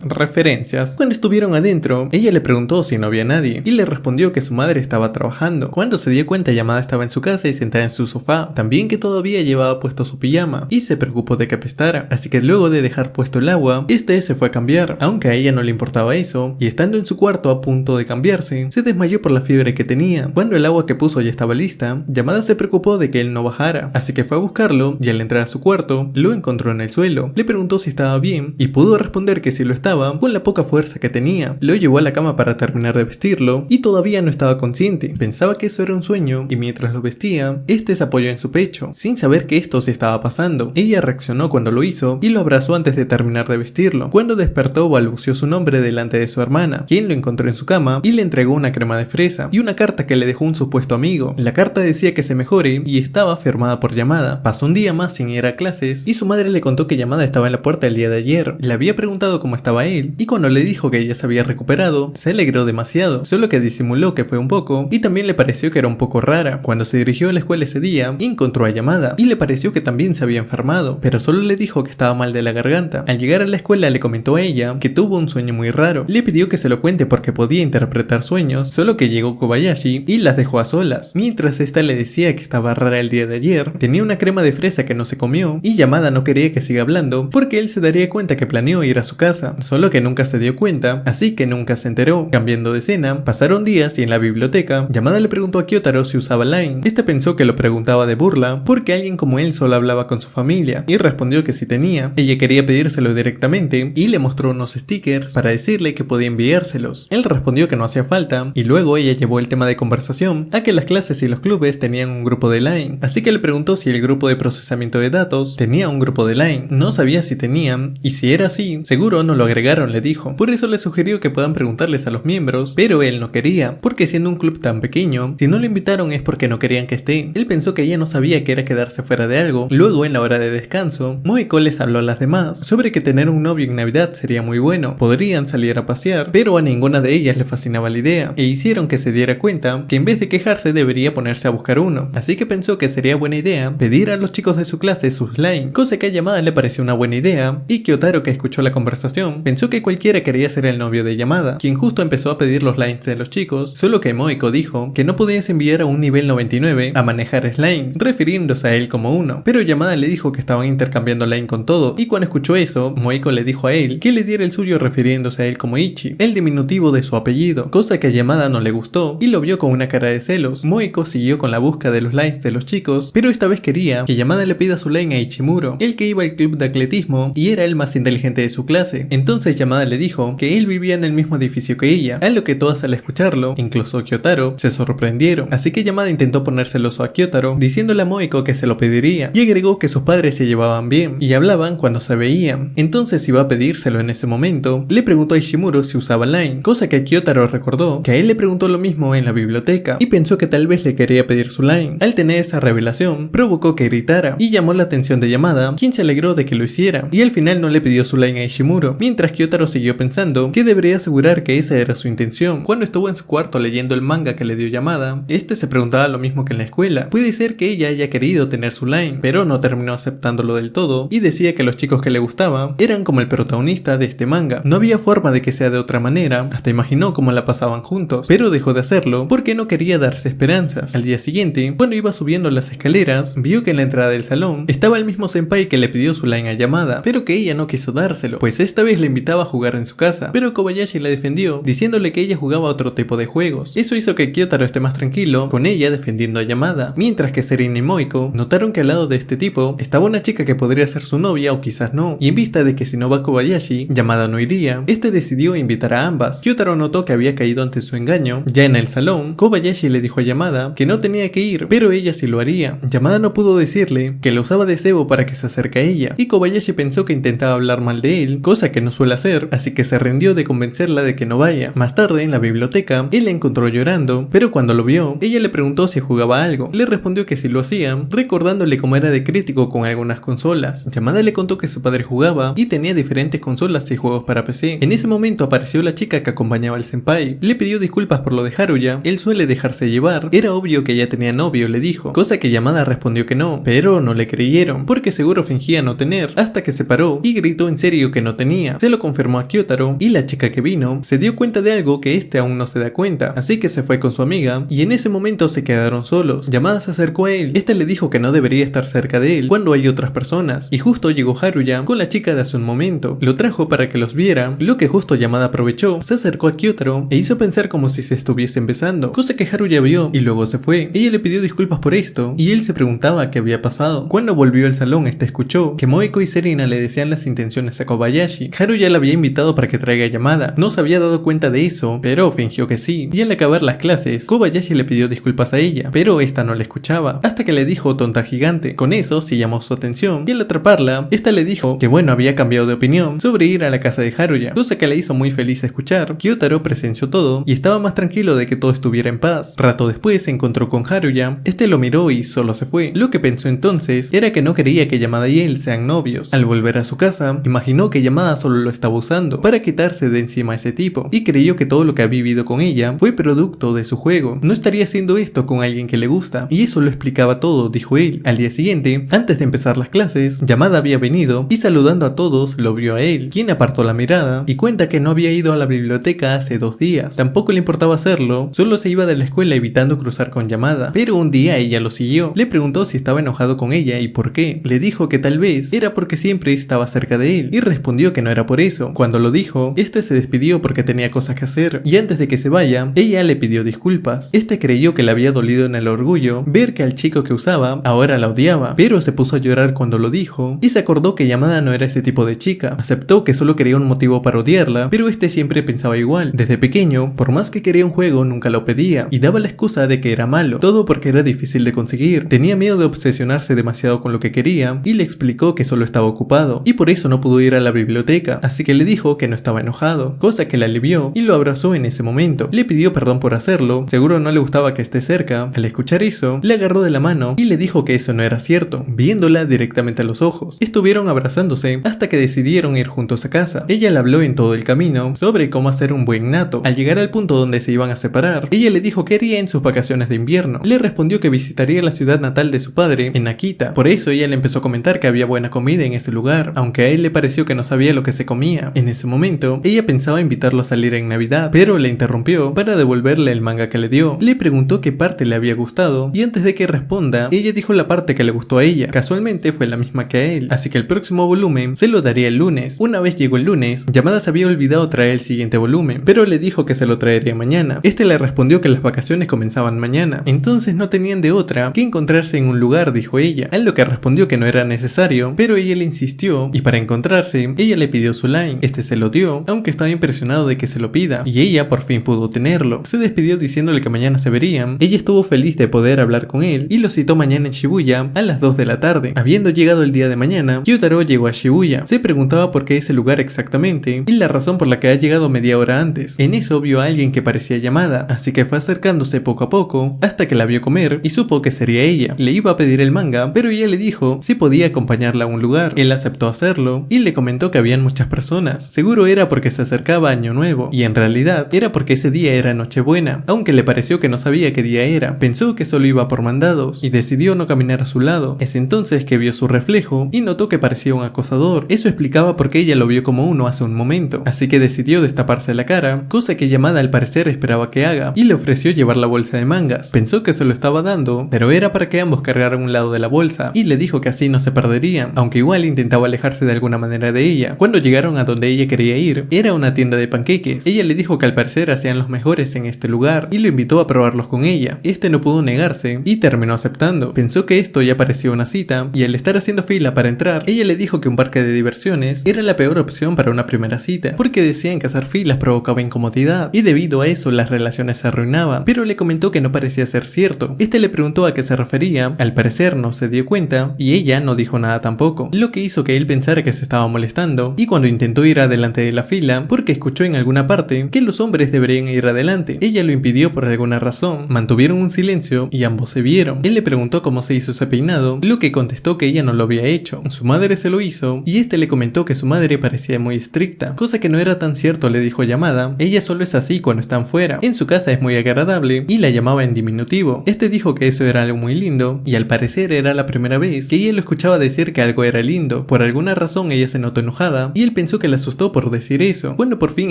Referencias. Cuando estuvieron adentro, ella le preguntó si no había nadie, y le respondió que su madre estaba trabajando. Cuando se dio cuenta, Yamada estaba en su casa y sentada en su sofá, también que todavía llevaba puesto su pijama, y se preocupó de que apestara, así que luego de dejar puesto el agua, este se fue a cambiar, aunque a ella no le importaba eso, y estando en su cuarto a punto de cambiarse, se desmayó por la fiebre que tenía. Cuando el agua que puso ya estaba lista, Yamada se preocupó de que él no bajara, así que fue a buscarlo, y al entrar a su cuarto, lo encontró en el suelo. Le preguntó si estaba bien, y pudo responder que sí lo estaba, con la poca fuerza que tenía. Lo llevó a la cama para terminar de vestirlo, y todavía no estaba consciente. Pensaba que eso era un sueño, y mientras lo vestía, este se apoyó en su pecho, sin saber que esto se estaba pasando. Ella reaccionó cuando lo hizo, y lo abrazó antes de terminar de vestirlo. Cuando despertó, balbuceó su nombre delante de su hermana, quien lo encontró en su cama, y le entregó una crema de fresa, y una carta que le dejó un supuesto amigo. La carta decía que se mejore, y estaba firmada por Yamada. Pasó un día más sin ir a clases, y su madre le contó que Yamada estaba en la puerta el día de ayer. Le había preguntado cómo estaba él, y cuando le dijo que ella se había recuperado, se alegró demasiado, solo que disimuló que fue un poco, y también le pareció que era un poco rara. Cuando se dirigió a la escuela ese día, encontró a Yamada, y le pareció que también se había enfermado, pero solo le dijo que estaba mal de la garganta. Al llegar a la escuela le comentó a ella que tuvo un sueño muy raro. Le pidió que se lo cuente porque podía interpretar sueños, solo que llegó Kobayashi y las dejó a solas. Mientras esta le decía que estaba rara el día de ayer, tenía una crema de fresa que no se comió, y Yamada no quería que siga hablando porque él se daría cuenta que planeó ir a su casa, solo que nunca se dio cuenta, así que nunca se enteró. Cambiando de escena, pasaron días y en la biblioteca, Yamada le preguntó a Kyotaro si usaba Line. Este pensó que lo preguntaba de burla porque alguien como él solo hablaba con su familia, y respondió que sí tenía. Ella quería pedírselo directamente y le mostró unos stickers para decirle que podía enviárselos. Él respondió que no hacía falta, y luego ella llevó el tema de conversación a que las clases y los clubes tenían un grupo de Line, así que le preguntó si el grupo de procesamiento de datos tenía un grupo de Line. No sabía si tenían, y si era así, seguro no lo agregaron, le dijo. Por eso le sugirió que puedan preguntarles a los miembros, pero él no quería, porque siendo un club tan pequeño, si no lo invitaron es porque no querían que esté. Él pensó que ella no sabía que era quedarse fuera de algo. Luego, en la hora de descanso, Moeko les habló a las demás sobre que tener un novio en Navidad sería muy bueno, podrían salir a pasear, pero a ninguna de ellas le fascinaba la idea, e hicieron que se diera cuenta que en vez de quejarse debería ponerse a buscar uno, así que pensó que sería buena idea pedir a los chicos de su clase sus Line, cosa que a Yamada le pareció una buena idea, y Kyotaro, que escuchó la conversación, pensó que cualquiera quería ser el novio de Yamada, quien justo empezó a pedir los Lines de los chicos, solo que Moeko dijo que no podías enviar a un nivel 99 a manejar Slime, refiriéndose a él como uno, pero Yamada le dijo que estaban intercambiando Line con todo, y cuando escuchó eso, Moeko le dijo a él que le diera el suyo refiriéndose a él como Ichi, el diminutivo de su apellido, cosa que a Yamada no le gustó, y lo vio con una cara de celos. Moeko siguió con la búsqueda de los Lines de los chicos, pero esta vez quería que Yamada le pida su Line a Ichimuro, el que iba al club de atletismo y era el más inteligente de su clase. Entonces Yamada le dijo que él vivía en el mismo edificio que ella, a lo que todas al escucharlo, incluso Kyotaro, se sorprendieron, así que Yamada intentó poner celoso a Kyotaro, diciéndole a Moeko que se lo pediría, y agregó que sus padres se llevaban bien, y hablaban cuando se veían. Entonces iba a pedírselo en ese momento, le preguntó a Ishimuro si usaba Line, cosa que Kyotaro recordó que a él le preguntó lo mismo en la biblioteca, y pensó que tal vez le quería pedir su Line. Al tener esa revelación, provocó que gritara, y llamó la atención de Yamada, quien se alegró de que lo hiciera, y al final no le pidió su Line a Ishimuro, mientras Kyotaro siguió pensando que debería asegurar que esa era su intención. Cuando estuvo en su cuarto leyendo el manga que le dio Yamada, este se preguntaba lo mismo que en la escuela. Puede ser que ella haya querido tener su Line, pero no terminó aceptándolo del todo, y decía que los chicos que le gustaban eran como el protagonista de este manga. No había forma de que sea de otra manera, hasta imaginó cómo la pasaban juntos, pero dejó de hacerlo porque no quería darse esperanzas. Al día siguiente, cuando iba subiendo las escaleras, vio que en la entrada del salón estaba el mismo senpai que le pidió su Line a Yamada, pero que ella no quiso dárselo, pues esta vez le invitaba a jugar en su casa, pero Kobayashi la defendió, diciéndole que ella jugaba otro tipo de juegos. Eso hizo que Kyotaro esté más tranquilo, con ella defendiendo a Yamada, mientras que Serin y Moeko notaron que al lado de este tipo estaba una chica que podría ser su novia o quizás no, y en vista de que si no va Kobayashi, Yamada no iría, este decidió invitar a ambas. Kyotaro notó que había caído ante su engaño. Ya en el salón, Kobayashi le dijo a Yamada que no tenía que ir, pero ella sí lo haría. Yamada no pudo decirle que lo usaba de cebo para que se acerque a ella, y Kobayashi pensó que intentaba hablar mal de él, cosa que no suele hacer, así que se rindió de convencerla de que no vaya. Más tarde, en la biblioteca, él la encontró llorando, pero cuando lo vio, ella le preguntó si jugaba algo. Le respondió que sí lo hacía, recordándole cómo era de crítico con algunas consolas. Yamada le contó que su padre jugaba y tenía diferentes consolas y juegos para PC. En ese momento apareció la chica que acompañaba al senpai. Le pidió disculpas por lo de Haruya, él suele dejarse llevar. Era obvio que ella tenía novio, le dijo, cosa que Yamada respondió que no, pero no le creyeron, porque seguro fingía no tener, hasta que se paró y gritó en serio que no tenía. Se lo confirmó a Kyotaro, y la chica que vino se dio cuenta de algo que este aún no se da cuenta, así que se fue con su amiga, y en ese momento se quedaron solos. Yamada se acercó a él, este le dijo que no debería estar cerca de él cuando hay otras personas, y justo llegó Haruya con la chica de hace un momento. Lo trajo para que los viera, lo que justo Yamada aprovechó, se acercó a Kyotaro e hizo pensar como si se estuviesen besando, cosa que Haruya vio y luego se fue. Ella le pidió disculpas por esto, y él se preguntaba qué había pasado. Cuando volvió al salón, este escuchó que Moeko y Serena le decían las intenciones a Kobayashi. Haruya la había invitado para que traiga a Yamada, no se había dado cuenta de eso, pero fingió que sí, y al acabar las clases, Kobayashi le pidió disculpas a ella, pero esta no la escuchaba, hasta que le dijo tonta gigante. Con eso sí llamó su atención, y al atraparla, esta le dijo que bueno, había cambiado de opinión sobre ir a la casa de Haruya, cosa que le hizo muy feliz escuchar. Kyotaro presenció todo, y estaba más tranquilo de que todo estuviera en paz. Rato después se encontró con Haruya, este lo miró y solo se fue. Lo que pensó entonces era que no quería que Yamada y él sean novios. Al volver a su casa, imaginó que Yamada solo lo estaba usando para quitarse de encima a ese tipo, y creyó que todo lo que ha vivido con ella fue producto de su juego. No estaría haciendo esto con alguien que le gusta, y eso lo explicaba todo, dijo él. Al día siguiente, antes de empezar las clases, Yamada había venido y saludando a todos lo vio a él, quien apartó la mirada y cuenta que no había ido a la biblioteca hace 2 días. Tampoco le importaba hacerlo, solo se iba de la escuela evitando cruzar con Yamada, pero un día ella lo siguió. Le preguntó si estaba enojado con ella y por qué. Le dijo que tal vez era porque siempre estaba cerca de él, y respondió que no era por eso. Cuando lo dijo, este se despidió porque tenía cosas que hacer, y antes de que se vaya, ella le pidió disculpas. Este creyó que le había dolido en el orgullo ver que al chico que usaba ahora la odiaba, pero se puso a llorar cuando lo dijo, y se acordó que Yamada no era ese tipo de chica. Aceptó que solo quería un motivo para odiarla, pero este siempre pensaba igual. Desde pequeño, por más que quería un juego nunca lo pedía y daba la excusa de que era malo, todo porque era difícil de conseguir. Tenía miedo de obsesionarse demasiado con lo que quería y le explicó que solo estaba ocupado y por eso no pudo ir a la biblioteca, así que le dijo que no estaba enojado, cosa que le alivió y lo abrazó en ese momento. Le pidió perdón por hacerlo, seguro no le gustaba que esté cerca. Al escuchar eso, le agarró de la mano y le dijo que eso no era cierto, viéndola directamente a los ojos. Estuvieron abrazándose hasta que decidieron ir juntos a casa. Ella le habló en todo el camino sobre cómo hacer un buen nato. Al llegar al punto donde se iban a separar, ella le dijo qué haría en sus vacaciones de invierno. Le respondió que visitaría la ciudad natal de su padre, en Akita. Por eso ella le empezó a comentar que había buena comida en ese lugar, aunque a él le pareció que no sabía lo que se comía. En ese momento, ella pensaba invitarlo a salir en Navidad, pero le interrumpió para devolverle el manga que le dio. Le preguntó qué parte le había gustado y antes de que responda, ella dijo la parte que le gustó a ella. Casualmente fue la misma que a él, así que el próximo volumen se lo daría el lunes. Una vez llegó el lunes, Yamada se había olvidado traer el siguiente volumen, pero le dijo que se lo traería mañana. Este le respondió que las vacaciones comenzaban mañana, entonces no tenían de otra que encontrarse en un lugar, dijo ella, a lo que respondió que no era necesario, pero ella le insistió y para encontrarse, ella le pidió su line. Este se lo dio, aunque estaba impresionado de que se lo pida, y ella por fin pudo tenerlo. Se despidió diciéndole que mañana se verían. Ella estuvo feliz de poder hablar con él y lo citó mañana en Shibuya a las 2 de la tarde. Habiendo llegado el día de mañana, Kyotaro llegó a Shibuya. Se preguntaba por qué ese lugar exactamente y la razón por la que ha llegado media hora antes. En eso vio a alguien que parecía Yamada, así que fue acercándose poco a poco hasta que la vio comer y supo que sería ella. Le iba a pedir el manga, pero ella le dijo si podía acompañarla a un lugar. Él aceptó hacerlo y le comentó que habían muchas personas. Seguro era porque se acercaba Año Nuevo y en realidad era porque ese día era Nochebuena, aunque le pareció que no sabía qué día era. Pensó que solo iba por mandados y decidió no caminar a su lado. Es entonces que vio su reflejo y notó que parecía un acosador. Eso explicaba por qué ella lo vio como uno hace un momento, así que decidió destaparse la cara, cosa que Yamada al parecer esperaba que haga, y le ofreció llevar la bolsa de mangas. Pensó que se lo estaba dando, pero era para que ambos cargaran un lado de la bolsa, y le dijo que así no se perderían, aunque igual intentaba alejarse de alguna manera de ella. Cuando llegaron a donde ella quería ir, era una tienda de panqueques. Ella le dijo que al parecer hacían los mejores en este lugar, y lo invitó a probarlos con ella. Este no pudo negarse, y terminó aceptando. Pensó que esto ya parecía una cita, y al estar haciendo fila para entrar, ella le dijo que un parque de diversiones era la peor opción para una primera cita, porque decían que hacer filas provocaba incomodidad, y debido a eso las relaciones se arruinaban, pero le comentó que no parecía ser cierto. Este le preguntó a qué se refería, al parecer no se dio cuenta, y ella no dijo nada tampoco, lo que hizo que él pensara que se estaba molestando, y cuando intentó ir adelante de la fila, porque escuchó en alguna parte que los hombres deberían ir adelante, ella lo impidió por alguna razón. Mantuvieron un silencio y ambos se vieron. Él le preguntó cómo se hizo ese peinado, lo que contestó que ella no lo había hecho. Su madre se lo hizo, y este le comentó que su madre parecía muy estricta, cosa que no era tan cierto, le dijo Yamada. Ella solo es así cuando están fuera. En su casa es muy agradable, y la llamaba en diminutivo. Este dijo que eso era algo muy lindo, y al parecer era la primera vez que ella lo escuchaba decir que algo era lindo. Por alguna razón ella se notó enojada, y él pensó que la asustó por decir eso. Cuando por fin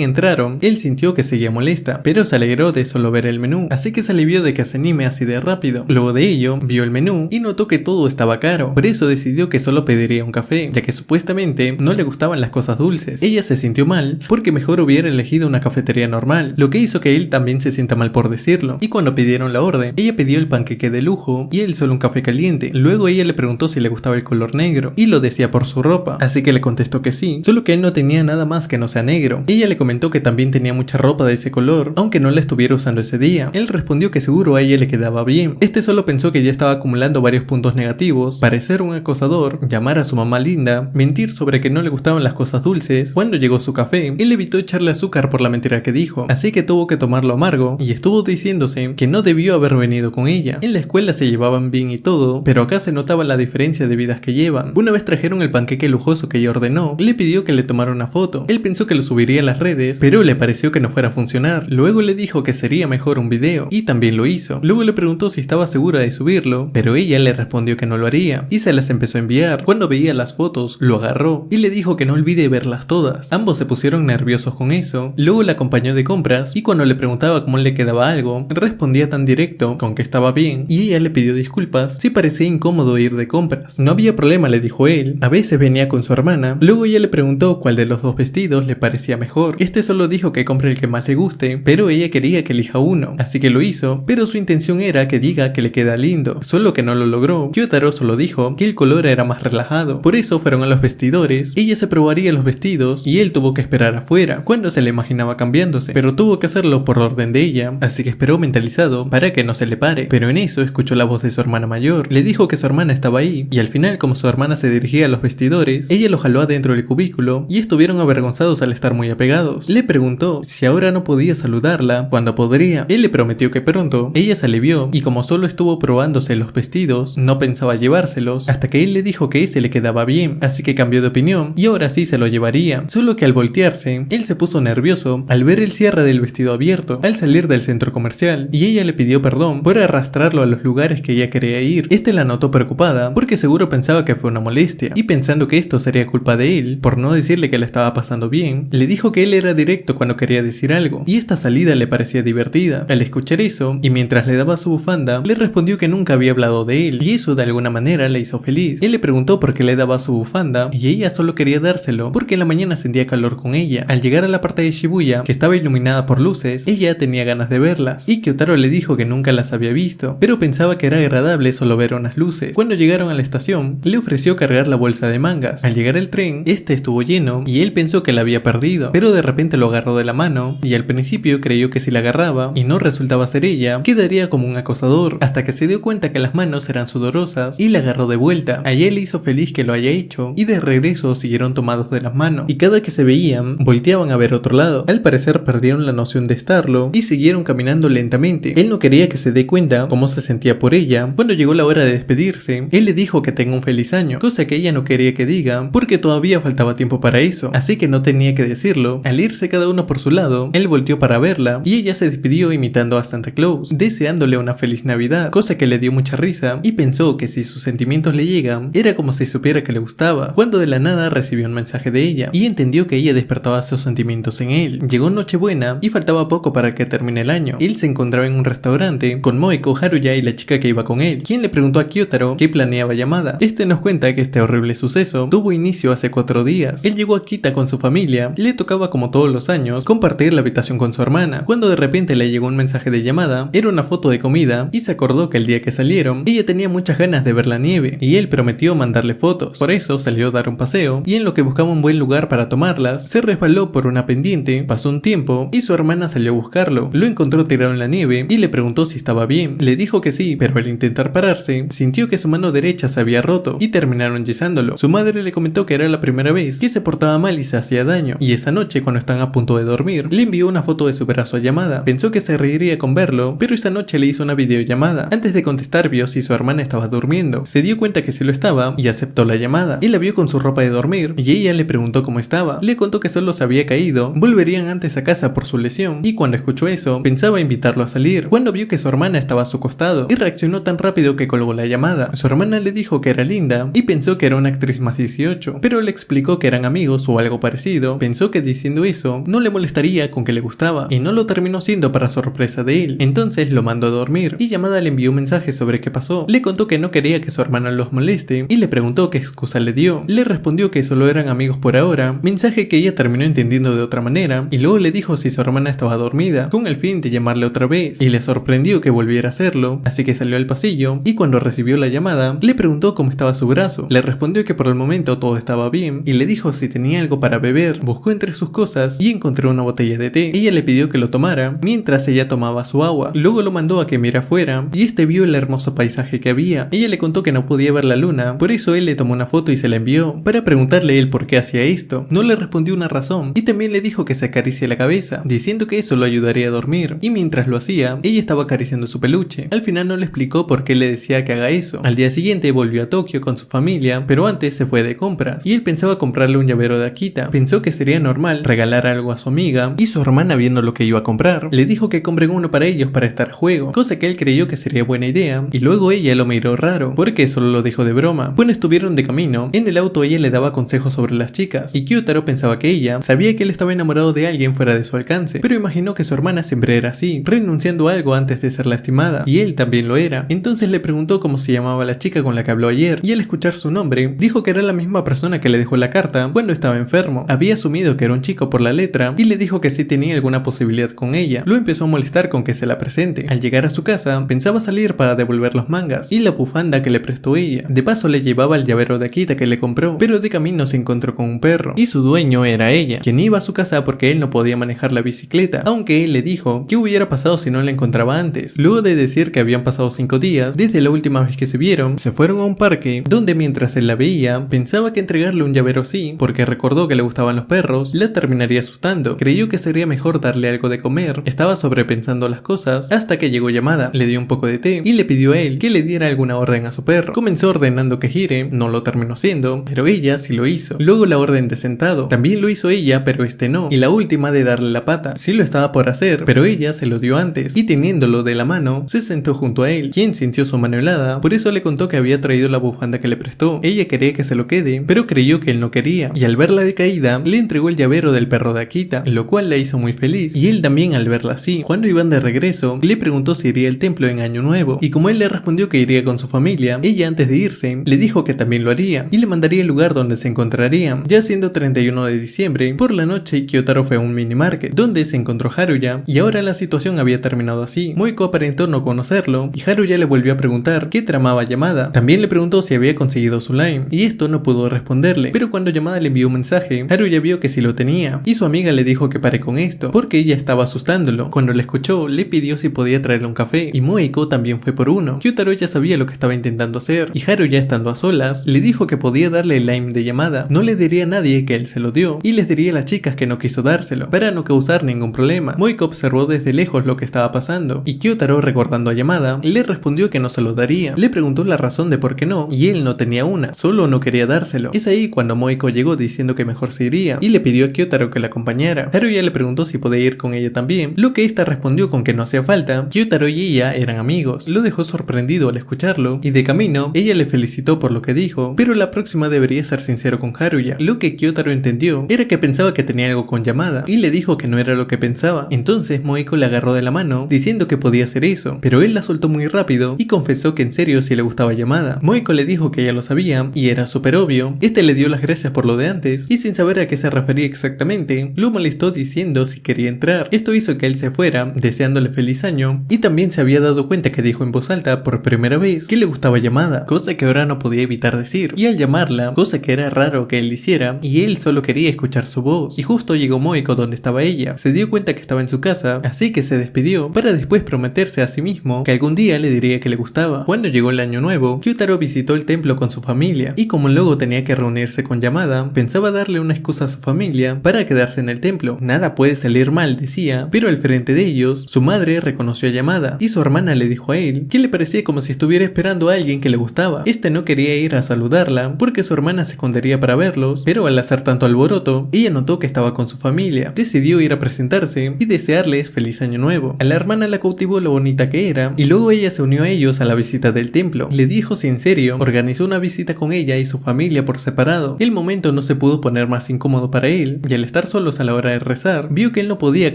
entraron, él sintió que seguía molesta, pero se alegró de solo ver el menú, así que se alivió de que se anime así de rápido. Luego de ello, vio el menú y notó que todo estaba caro, por eso decidió que solo pediría un café, ya que supuestamente no le gustaban las cosas dulces. Ella se sintió mal porque mejor hubiera elegido una cafetería normal, lo que hizo que él también se sienta mal por decirlo. Y cuando pidieron la orden, ella pidió el panqueque de lujo y él solo un café caliente. Luego ella le preguntó si le gustaba el color negro y lo decía por su ropa, así que le contestó que sí, solo que él no tenía nada más que no sea negro. Ella le comentó que también tenía mucha ropa de ese color, aunque no la estuviera usando ese día. Él respondió que seguro a ella le quedaba bien. Este solo pensó que ya estaba acumulando varios puntos negativos: parecer un acosador, llamar a su mamá linda, mentir sobre que no le gustaban las cosas dulces. Cuando llegó su café, él evitó echarle azúcar por la mentira que dijo, así que tuvo que tomarlo amargo y estuvo diciéndose que no debió haber venido con ella. En la escuela se llevaban bien y todo, pero acá se notaba la diferencia de vidas que llevan. Una vez trajeron el panqueque lujoso que ella ordenó, le pidió que le tomara una foto. Él pensó que lo subiría a las redes, pero le pareció que no fuera a funcionar. Luego le dijo que sería mejor un video, y también lo hizo. Luego le preguntó si estaba segura de subirlo, pero ella le respondió que no lo haría, y se las empezó a enviar. Cuando veía las fotos, lo agarró, y le dijo que no olvide verlas todas. Ambos se pusieron nerviosos con eso. Luego la acompañó de compras, y cuando le preguntaba cómo le quedaba algo, respondía tan directo con que estaba bien, y ella le pidió disculpas si parecía incómodo ir de compras. No había problema, le dijo él, a veces venía con su hermana. Luego ella le preguntó cuál de los dos vestidos le parecía mejor. Este solo dijo que compre el que más le guste, pero ella quería que elija uno, así que lo hizo, pero su intención era que diga que le queda lindo, solo que no lo logró. Kyotaro solo dijo que el color era más relajado, por eso fueron a los vestidores. Ella se probaría los vestidos y él tuvo que esperar afuera, cuando se le imaginaba cambiándose, pero tuvo que hacerlo por orden de ella, así que esperó mentalizado para que no se le pare. Pero en eso escuchó la voz de su hermana mayor. Le dijo que su hermana estaba ahí, y al final, como su hermana se dirigía a los vestidores, ella lo jaló adentro del cubículo y estuvieron avergonzados al estar muy apegados. Le preguntó si ahora no podía saludarla, cuando podría. Él le prometió que pronto. Ella se alivió y como solo estuvo probándose los vestidos, no pensaba llevárselos, hasta que él le dijo que ese le quedaba bien, así que cambió de opinión y ahora sí se lo llevaría. Solo que al voltearse, él se puso nervioso al ver el cierre del vestido abierto al salir del centro comercial, y ella le pidió perdón por arrastrarlo a los lugares que ella quería ir. Este la notó preocupada porque seguro pensaba que fue una molestia, y pensando que esto sería culpa de él por no decirle que la estaba pasando bien, le dijo que él era directo cuando quería decir algo, y esta salida le parecía divertida. Al escuchar eso, y mientras le daba su bufanda, le respondió que nunca había hablado de él, y eso de alguna manera le hizo feliz. Él le preguntó por qué le daba su bufanda, y ella solo quería dárselo porque en la mañana sentía calor con ella. Al llegar a la parte de Shibuya, que estaba iluminada por luces, ella tenía ganas de verlas, y Kyotaro le dijo que nunca las había visto, pero pensaba que era agradable solo ver unas luces. Cuando llegaron a la estación, le ofreció cargar la bolsa de mangas. Al llegar al tren, este estuvo lleno, y él pensó que la había perdido, pero de repente lo agarró de la mano, y al principio creyó que si la agarraba, y no resultaba ser ella, quedaría como un acosador, hasta que se dio cuenta que las manos eran sudorosas, y la agarró de vuelta. A ella le hizo feliz que lo haya hecho, y de regreso siguieron tomados de las manos, y cada que se veían, volteaban a ver otro lado. Al parecer perdieron la noción de estarlo, y siguieron caminando lentamente. Él no quería que se dé cuenta cómo se sentía por ella. Cuando llegó la hora de despedirse, él le dijo que tenga un feliz año, cosa que ella no quería que diga, porque todavía faltaba tiempo para eso, así que no tenía que decirlo. Al irse cada uno por su lado, él volteó para verla, y ella se despidió imitando a Santa Claus, deseándole una feliz Navidad, cosa que le dio mucha risa, y pensó que si sus sentimientos le llegan, era como si supiera que le gustaba, cuando de la nada recibió un mensaje de ella, y entendió que ella despertaba sus sentimientos en él. Llegó Nochebuena, y faltaba poco para que termine el año. Él se encontraba en un restaurante con Moeko, Haruya y la chica que iba con él, quien le preguntó a Kyotaro qué planeaba llamada. Este nos cuenta que este horrible suceso tuvo inicio hace 4 días. Él llegó a Kita con su familia, le tocaba como todos los años compartir la habitación con su hermana, cuando de repente le llegó un mensaje de llamada, era una foto de comida, y se acordó que el día que salieron, ella tenía muchas ganas de ver la nieve, y él prometió mandarle fotos. Por eso salió a dar un paseo, y en lo que buscaba un buen lugar para tomarlas, se resbaló por una pendiente, pasó un tiempo, y su hermana salió a buscarlo. Lo encontró tirado en la nieve, y le preguntó si estaba bien. Le dijo que sí, pero al intentar pararse, sintió que su mano derecha se había roto, y terminaron yesándolo. Su madre le comentó que era la primera vez que se portaba mal y se hacía daño, y esa noche, cuando están a punto de dormir, le envió una foto de su brazo a llamada. Pensó que se reiría con verlo, pero esa noche le hizo una videollamada. Antes de contestar vio si su hermana estaba durmiendo. Se dio cuenta que sí lo estaba, y aceptó la llamada. Él la vio con su ropa de dormir, y ella le preguntó cómo estaba. Le contó que solo se había caído, volverían antes a casa por su lesión, y cuando escuchó eso, pensaba invitarlo a salir, cuando vio que su hermana estaba a su costado, y reaccionó tan rápido que colgó la llamada. Su hermana le dijo que era linda, y pensó que era una actriz más 18, pero le explicó que eran amigos o algo parecido. Pensó que diciendo eso, no le molestaría con que le gustaba, y no lo terminó siendo para sorpresa de él. Entonces lo mandó a dormir, y llamada le envió un mensaje sobre qué pasó. Le contó que no quería que su hermana los moleste, y le preguntó qué excusa le dio. Le respondió que solo eran amigos por ahora, mensaje que ella terminó entendiendo de otra manera, y luego le dijo si su hermana estaba dormida, con el fin de llamarle otra vez, y le sorprendió que volviera a hacerlo, así que salió al pasillo, y cuando recibió la llamada, le preguntó cómo estaba su brazo. Le respondió que por el momento todo estaba bien, y le dijo si tenía algo para beber. Buscó entre sus cosas, y encontró una botella de té. Ella le pidió que lo tomara, mientras ella tomaba su agua. Luego lo mandó a que mire afuera, y este vio el hermoso paisaje que había. Ella le contó que no podía ver la luna, por eso él le tomó una foto y se la envió, para preguntarle él por qué hacía esto. No le respondió una razón, y también le dijo que se acaricie la cabeza, diciendo que eso lo ayudaría a dormir, y mientras lo hacía, ella estaba acariciando su peluche. Al final no le explicó por qué le decía que haga eso. Al día siguiente volvió a Tokio con su familia, pero antes se fue de compras, y él pensaba comprarle un llavero de Akita. Pensó que sería normal regalar algo a su amiga, y su hermana, viendo lo que iba a comprar, le dijo que compren uno para ellos para estar a juego, cosa que él creyó que sería buena idea, y luego ella lo miró raro, porque solo lo dijo de broma. Cuando estuvieron de camino, en el auto ella le daba consejos sobre las chicas, y Kyotaro pensaba que ella sabía que él estaba enamorado de alguien fuera de su alcance, pero imaginó que su hermana siempre era así, renunciando a algo antes de ser lastimada, y él también lo era. Entonces le preguntó cómo se llamaba la chica con la que habló ayer, y al escuchar su nombre, dijo que era la misma persona que le dejó la carta cuando estaba enfermo. Había asumido que era un chico por la letra, y le dijo que sí tenía alguna posibilidad con ella. Lo empezó a molestar con que se la presente. Al llegar a su casa, pensaba salir para devolver los mangas y la bufanda que le prestó ella. De paso le llevaba el llavero de Akita que le compró, pero de camino se encontró con un perro, y su dueño era ella, quien iba a su casa porque él no podía manejar la bicicleta, aunque él le dijo que hubiera pasado si no la encontraba antes. Luego de decir que habían pasado 5 días desde la última vez que se vieron, se fueron a un parque donde mientras él la veía, pensaba que entregarle un llavero así, porque recordó que le gustaban los perros, la terminaría asustando. Creyó que sería mejor darle algo de comer, estaba sobrepensando las cosas, hasta que llegó Yamada, le dio un poco de té y le pidió a él que le diera alguna orden a su perro. Comenzó ordenando que gire, no lo terminó haciendo, pero ella sí lo hizo. Luego la orden de sentado, también lo hizo ella, pero este no. Y la última de darle la pata, sí lo estaba por hacer, pero ella se lo dio antes, y teniéndolo de la mano, se sentó junto a él, quien sintió su mano helada, por eso le contó que había traído la bufanda que le prestó. Ella quería que se lo quede, pero creyó que él no quería, y al verla decaída, le entregó el llavero del perro de Akita, lo cual la hizo muy feliz, y él también al verla así. Cuando iban de regreso, le preguntó si iría al templo en Año Nuevo, y como él le respondió que iría con su familia, ella antes de irse, le dijo que también lo haría, y le mandaría el lugar donde se encontrarían. Ya siendo 31 de diciembre, por la noche Kyotaro fue a un mini market, donde se encontró Haruya, y ahora la situación había terminado así. Moiko aparentó no conocerlo, y Haruya le volvió a preguntar qué tramaba Yamada. También le preguntó si había conseguido su Lime, y esto no pudo responderle, pero cuando Yamada le envió un mensaje, Haruya vio que sí lo tenía, y su amiga le dijo que pare con esto, porque ella estaba asustándolo. Cuando le escuchó, le pidió si podía traerle un café, y Moiko también fue por uno. Kyotaro ya sabía lo que estaba intentando hacer, y Haruya estando a solas, le dijo que podía darle el Lime de Yamada, no le diría a nadie que él se lo dio, y les diría a las chicas que no quiso dárselo, para no causar ningún problema. Moiko observó desde lejos lo que estaba pasando, y Kyotaro, recordando a Yamada, le respondió que no se lo daría. Le preguntó la razón de por qué no, y él no tenía una, solo no quería dárselo. Es ahí cuando Moiko llegó diciendo que mejor se iría, y le pidió a Kyotaro que la acompañara. Haruya le preguntó si podía ir con ella también, lo que esta respondió con que no hacía falta. Kyotaro y ella eran amigos. Lo dejó sorprendido al escucharlo, y de camino, ella le felicitó por lo que dijo, pero la próxima debería ser sincero con Haruya. Lo que Kyotaro entendió era que pensaba que tenía algo con Yamada, y le dijo que no era lo que pensaba. Entonces Moiko la agarró de la mano, diciendo que podía hacer eso, pero él la soltó muy rápido y confesó que en serio sí le gustaba Yamada. Moiko le dijo que ella lo sabía, y era súper obvio. Este le dio las gracias por lo de antes, y sin saber a qué se refería exactamente, lo molestó diciendo si quería entrar. Esto hizo que él se fuera, deseándole feliz año, y también se había dado cuenta que dijo en voz alta por primera vez que le gustaba Yamada, cosa que ahora no podía evitar decir, y al llamarla, cosa que era raro que él hiciera, y él solo quería escuchar su voz. Y justo llegó Moiko donde estaba ella, se dio cuenta que estaba en su casa, así que se despidió para después prometerse a sí mismo que algún día le diría que le gustaba. Cuando llegó el año nuevo, Kyotaro visitó el templo con su familia, y como luego tenía que reunirse con Yamada, pensaba darle una excusa a su familia para quedarse en el templo. Nada puede salir mal, decía, pero al frente de ellos, su madre reconoció a Yamada, y su hermana le dijo a él que le parecía como si estuviera esperando a alguien que le gustaba. Este no quería ir a saludarla, porque su hermana se escondería para verlos, pero al hacer tanto alboroto, ella notó que estaba con su familia. Decidió ir a presentarse y desearles feliz año nuevo. A la hermana la cautivó lo bonita que era, y luego ella se unió a ellos a la visita del templo. Le dijo si en serio organizó una visita con ella y su familia por separado. El momento no se pudo poner más incómodo para él, y al estar solos a la hora de rezar, vio que él no podía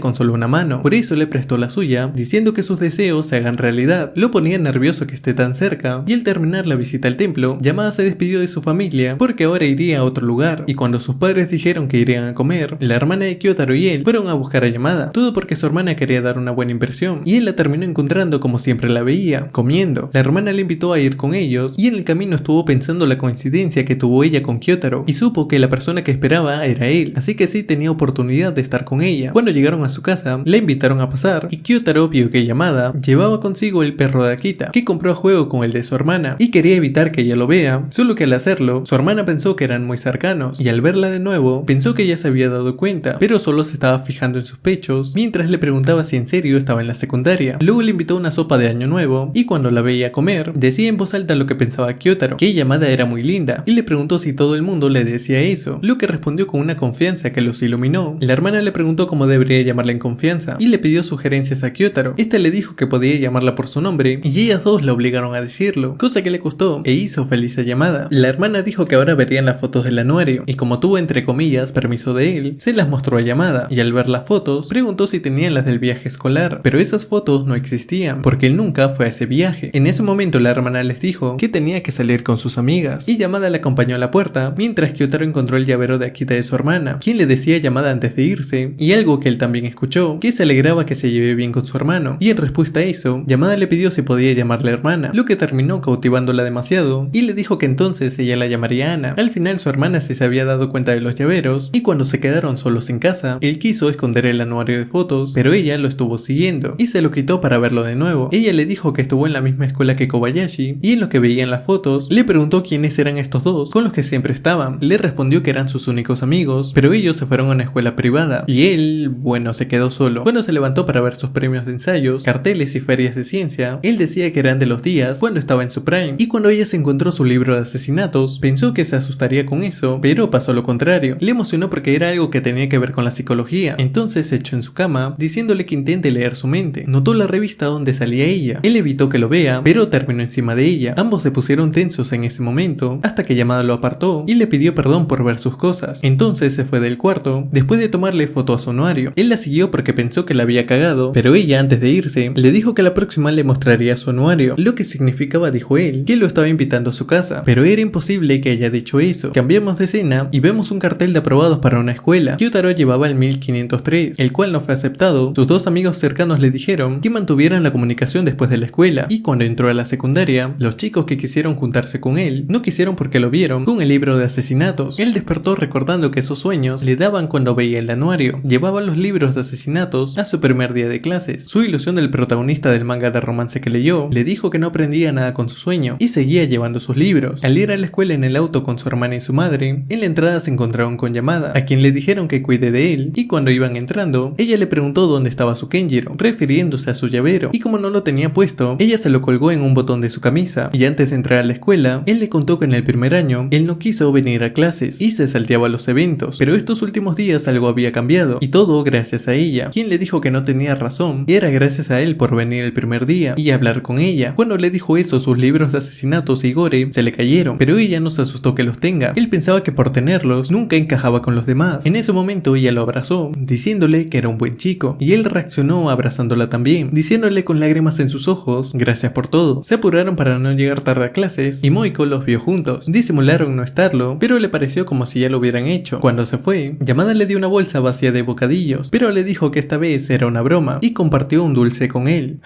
con solo una mano, por eso le prestó la suya, diciendo que sus deseos se hagan realidad. Lo ponía nervioso que esté tan cerca, y al terminar la visita al templo, Yamada se despidió de su familia, porque ahora iría a otro lugar, y cuando sus padres dijeron que irían a comer, la hermana de Kyotaro y él fueron a buscar a Yamada, todo porque su hermana quería dar una buena inversión, y él la terminó encontrando como siempre la veía, comiendo. La hermana le invitó a ir con ellos, y en el camino estuvo pensando la coincidencia que tuvo ella con Kyotaro, y supo que la persona que esperaba era él, así que sí tenía oportunidad de estar con ella. Cuando llegaron a su casa, la invitaron a pasar, y Kyotaro vio que Yamada llevaba consigo el perro de Akita, que compró a juego con el de su hermana, y quería evitar que ella lo vea, solo que al hacerlo, su hermana pensó que eran muy cercanos, y al verla de nuevo, pensó que ella se había dado cuenta, pero solo se estaba fijando en sus pechos, mientras le preguntaba si en serio estaba en la secundaria. Luego le invitó a una sopa de año nuevo, y cuando la veía comer, decía en voz alta lo que pensaba Kyotaro, que Yamada era muy linda, y le preguntó si todo el mundo le decía eso, lo que respondió con una confianza que los iluminó. La hermana le preguntó cómo debería llamarla en confianza, y le pidió sugerencias a Kyotaro. Este le dijo que podía llamarla por su nombre, y ellas dos la obligaron a decirlo, cosa que le costó, e hizo feliz a Yamada. La hermana dijo que ahora verían las fotos del anuario, y como tuvo entre comillas permiso de él, se las mostró a Yamada, y al ver las fotos, preguntó si tenían las del viaje escolar, pero esas fotos no existían, porque él nunca fue a ese viaje. En ese momento la hermana les dijo que tenía que salir con sus amigas, y Yamada la acompañó a la puerta, mientras Kyotaro encontró el llavero de Akita de su hermana, quien le decía a Yamada antes de irse, y algo que él también escuchó, que se alegraba que se lleve bien con su hermano, y en respuesta a eso, Yamada le pidió si podía llamarla hermana, lo que terminó cautivándola demasiado, y le dijo que entonces ella la llamaría Ana. Al final su hermana sí se había dado cuenta de los llaveros, y cuando se quedaron solos en casa, él quiso esconder el anuario anuario de fotos, pero ella lo estuvo siguiendo y se lo quitó para verlo de nuevo. Ella le dijo que estuvo en la misma escuela que Kobayashi y en lo que veía en las fotos le preguntó quiénes eran estos dos con los que siempre estaban. Le respondió que eran sus únicos amigos, pero ellos se fueron a una escuela privada y él, bueno, se quedó solo. Cuando se levantó para ver sus premios de ensayos, carteles y ferias de ciencia, él decía que eran de los días cuando estaba en su prime, y cuando ella se encontró su libro de asesinatos, pensó que se asustaría con eso, pero pasó lo contrario. Le emocionó porque era algo que tenía que ver con la psicología. Entonces se echó en su cama, diciéndole que intente leer su mente. Notó la revista donde salía ella. Él evitó que lo vea, pero terminó encima de ella. Ambos se pusieron tensos en ese momento, hasta que Yamada lo apartó y le pidió perdón por ver sus cosas. Entonces se fue del cuarto, después de tomarle foto a su anuario. Él la siguió porque pensó que la había cagado, pero ella, antes de irse, le dijo que la próxima le mostraría su anuario, lo que significaba, dijo él, que lo estaba invitando a su casa, pero era imposible que haya dicho eso. Cambiamos de escena y vemos un cartel de aprobados para una escuela. Kyutaro llevaba el 1503, el cual no fue aceptado. Sus dos amigos cercanos le dijeron que mantuvieran la comunicación después de la escuela, y cuando entró a la secundaria, los chicos que quisieron juntarse con él no quisieron porque lo vieron con el libro de asesinatos. Él despertó recordando que esos sueños le daban cuando veía el anuario. Llevaba los libros de asesinatos a su primer día de clases. Su ilusión del protagonista del manga de romance que leyó le dijo que no aprendía nada con su sueño y seguía llevando sus libros. Al ir a la escuela en el auto con su hermana y su madre, en la entrada se encontraron con Yamada, a quien le dijeron que cuide de él, y cuando iban entrando, ella le preguntó dónde estaba su Kenjiro, refiriéndose a su llavero, y como no lo tenía puesto, ella se lo colgó en un botón de su camisa, y antes de entrar a la escuela, él le contó que en el primer año, él no quiso venir a clases, y se salteaba los eventos, pero estos últimos días algo había cambiado, y todo gracias a ella, quien le dijo que no tenía razón, y era gracias a él por venir el primer día, y hablar con ella. Cuando le dijo eso, sus libros de asesinatos y gore se le cayeron, pero ella no se asustó que los tenga. Él pensaba que por tenerlos, nunca encajaba con los demás. En ese momento ella lo abrazó, diciéndole que era un buen chico, y él reaccionó abrazándola también, diciéndole con lágrimas en sus ojos, gracias por todo. Se apuraron para no llegar tarde a clases, y Moiko los vio juntos. Disimularon no estarlo, pero le pareció como si ya lo hubieran hecho. Cuando se fue, Yamada le dio una bolsa vacía de bocadillos, pero le dijo que esta vez era una broma, y compartió un dulce con él.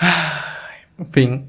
Fin.